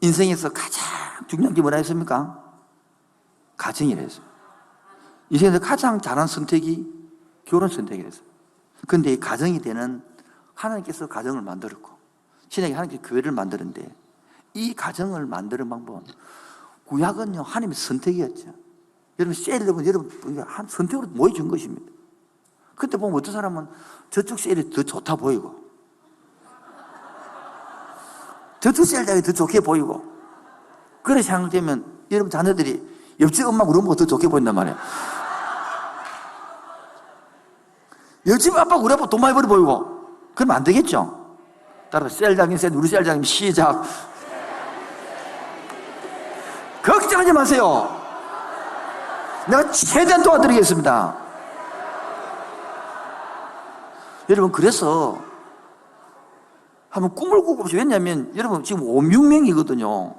인생에서 가장 중요한 게 뭐라 했습니까? 가정이라 했어요. 인생에서 가장 잘한 선택이 결혼 선택이랬어요. 그런데 이 가정이 되는 하나님께서 가정을 만들었고 신약에 하나님께서 교회를 만드는데 이 가정을 만드는 방법은 구약은요 하나님의 선택이었죠. 여러분 셀 여러분 한 선택으로 모여준 것입니다. 그때 보면 어떤 사람은 저쪽 셀이 더 좋다 보이고 저쪽 셀장이 더 좋게 보이고 그렇게 생각되면 여러분 자녀들이 옆집 엄마 우리 엄마가 더 좋게 보인단 말이에요. 옆집 아빠 우리 아빠 돈 많이 벌어 보이고 그러면 안 되겠죠. 따라서 셀장인 셀 우리 셀장님 시작. 걱정하지 마세요. 내가 최대한 도와드리겠습니다. 여러분 그래서 한번 꿈을 꾸봅시다. 왜냐하면 여러분 지금 5, 6명이거든요.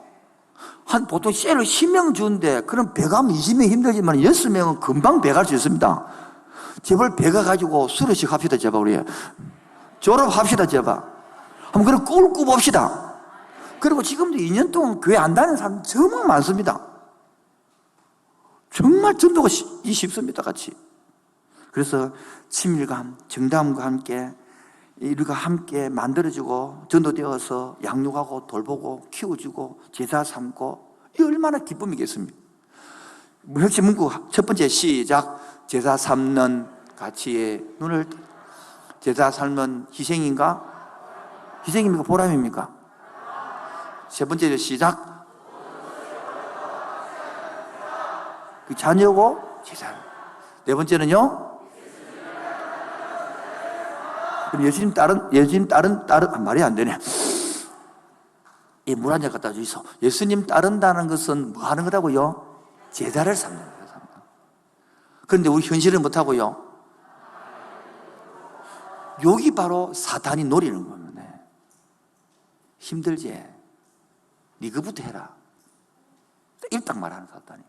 한 보통 셀을 10명 주는데 그럼 배가면 20명 힘들지만 6명은 금방 배갈 수 있습니다. 제발 배가 가지고 수료식 합시다. 제발 우리 졸업합시다. 제발 한번 그런 꿈을 꾸봅시다. 그리고 지금도 2년 동안 교회 안 다니는 사람 정말 많습니다. 정말 전도가 쉽습니다. 같이. 그래서 친밀감, 정담과 함께 우리가 함께 만들어주고 전도되어서 양육하고 돌보고 키워주고 제자 삼고 이 얼마나 기쁨이겠습니까? 핵심 문구 첫 번째 시작. 제자 삼는 가치에 눈을 제자 삶은 희생인가? 희생입니까? 보람입니까? 세 번째 시작. 그 자녀고 제자. 네 번째는요. 그럼 예수님 딸은 말이 안 되네. 이 물 한 잔 갖다 주이소. 예수님 따른다는 것은 뭐 하는 거라고요? 제자를 삼는 거예요. 그런데 우리 현실은 못하고요. 여기 바로 사탄이 노리는 겁니다. 힘들지? 네 그부터 해라. 일딱 말하는 사탄이.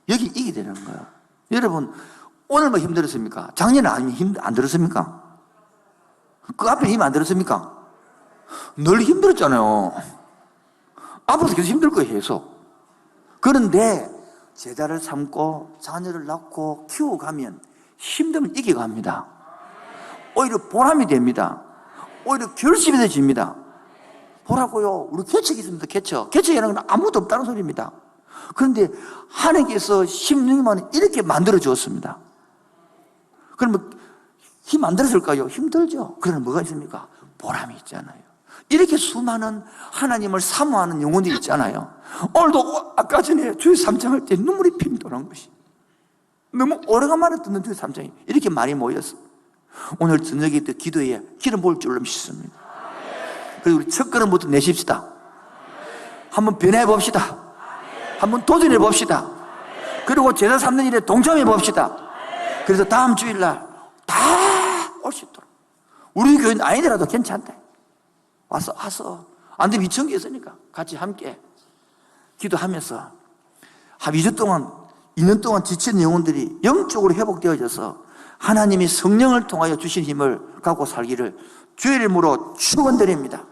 여기 이게 되는 거예요. 여러분 오늘 뭐 힘들었습니까? 작년에 안 들었습니까? 그 앞에 힘 안 들었습니까? 늘 힘들었잖아요. 앞으로도 계속 힘들 거예요, 계속. 그런데 제자를 삼고 자녀를 낳고 키워가면 힘들면 이겨갑니다. 오히려 보람이 됩니다. 오히려 결심이 되집니다. 보라고요. 우리 개척이 있습니다. 개척이라는 건 아무도 없다는 소리입니다. 그런데 하나님께서 16만 이렇게 만들어 주었습니다. 그러면 힘 안 들었을까요? 힘들죠. 그러나 뭐가 있습니까? 보람이 있잖아요. 이렇게 수많은 하나님을 사모하는 영혼들이 있잖아요. 오늘도 아까 전에 주의 3장 할 때 눈물이 핑 도는 것이 너무 오래간만에 듣는 주의 3장이 이렇게 많이 모였어. 오늘 저녁에 또 기도에 기름 부을 줄로 믿습니다. 그리고 우리 첫 걸음부터 내십시다. 한번 변해 봅시다. 한번 도전해 봅시다. 그리고 제사 삼는 일에 동참해 봅시다. 그래서 다음 주일날 다 올 수 있도록. 우리 교회는 아니더라도 괜찮대. 와서 안 되면 2천 개 있으니까 같이 함께 기도하면서 한 2주 동안, 2년 동안 지친 영혼들이 영적으로 회복되어져서 하나님이 성령을 통하여 주신 힘을 갖고 살기를 주의 이름으로 축원드립니다.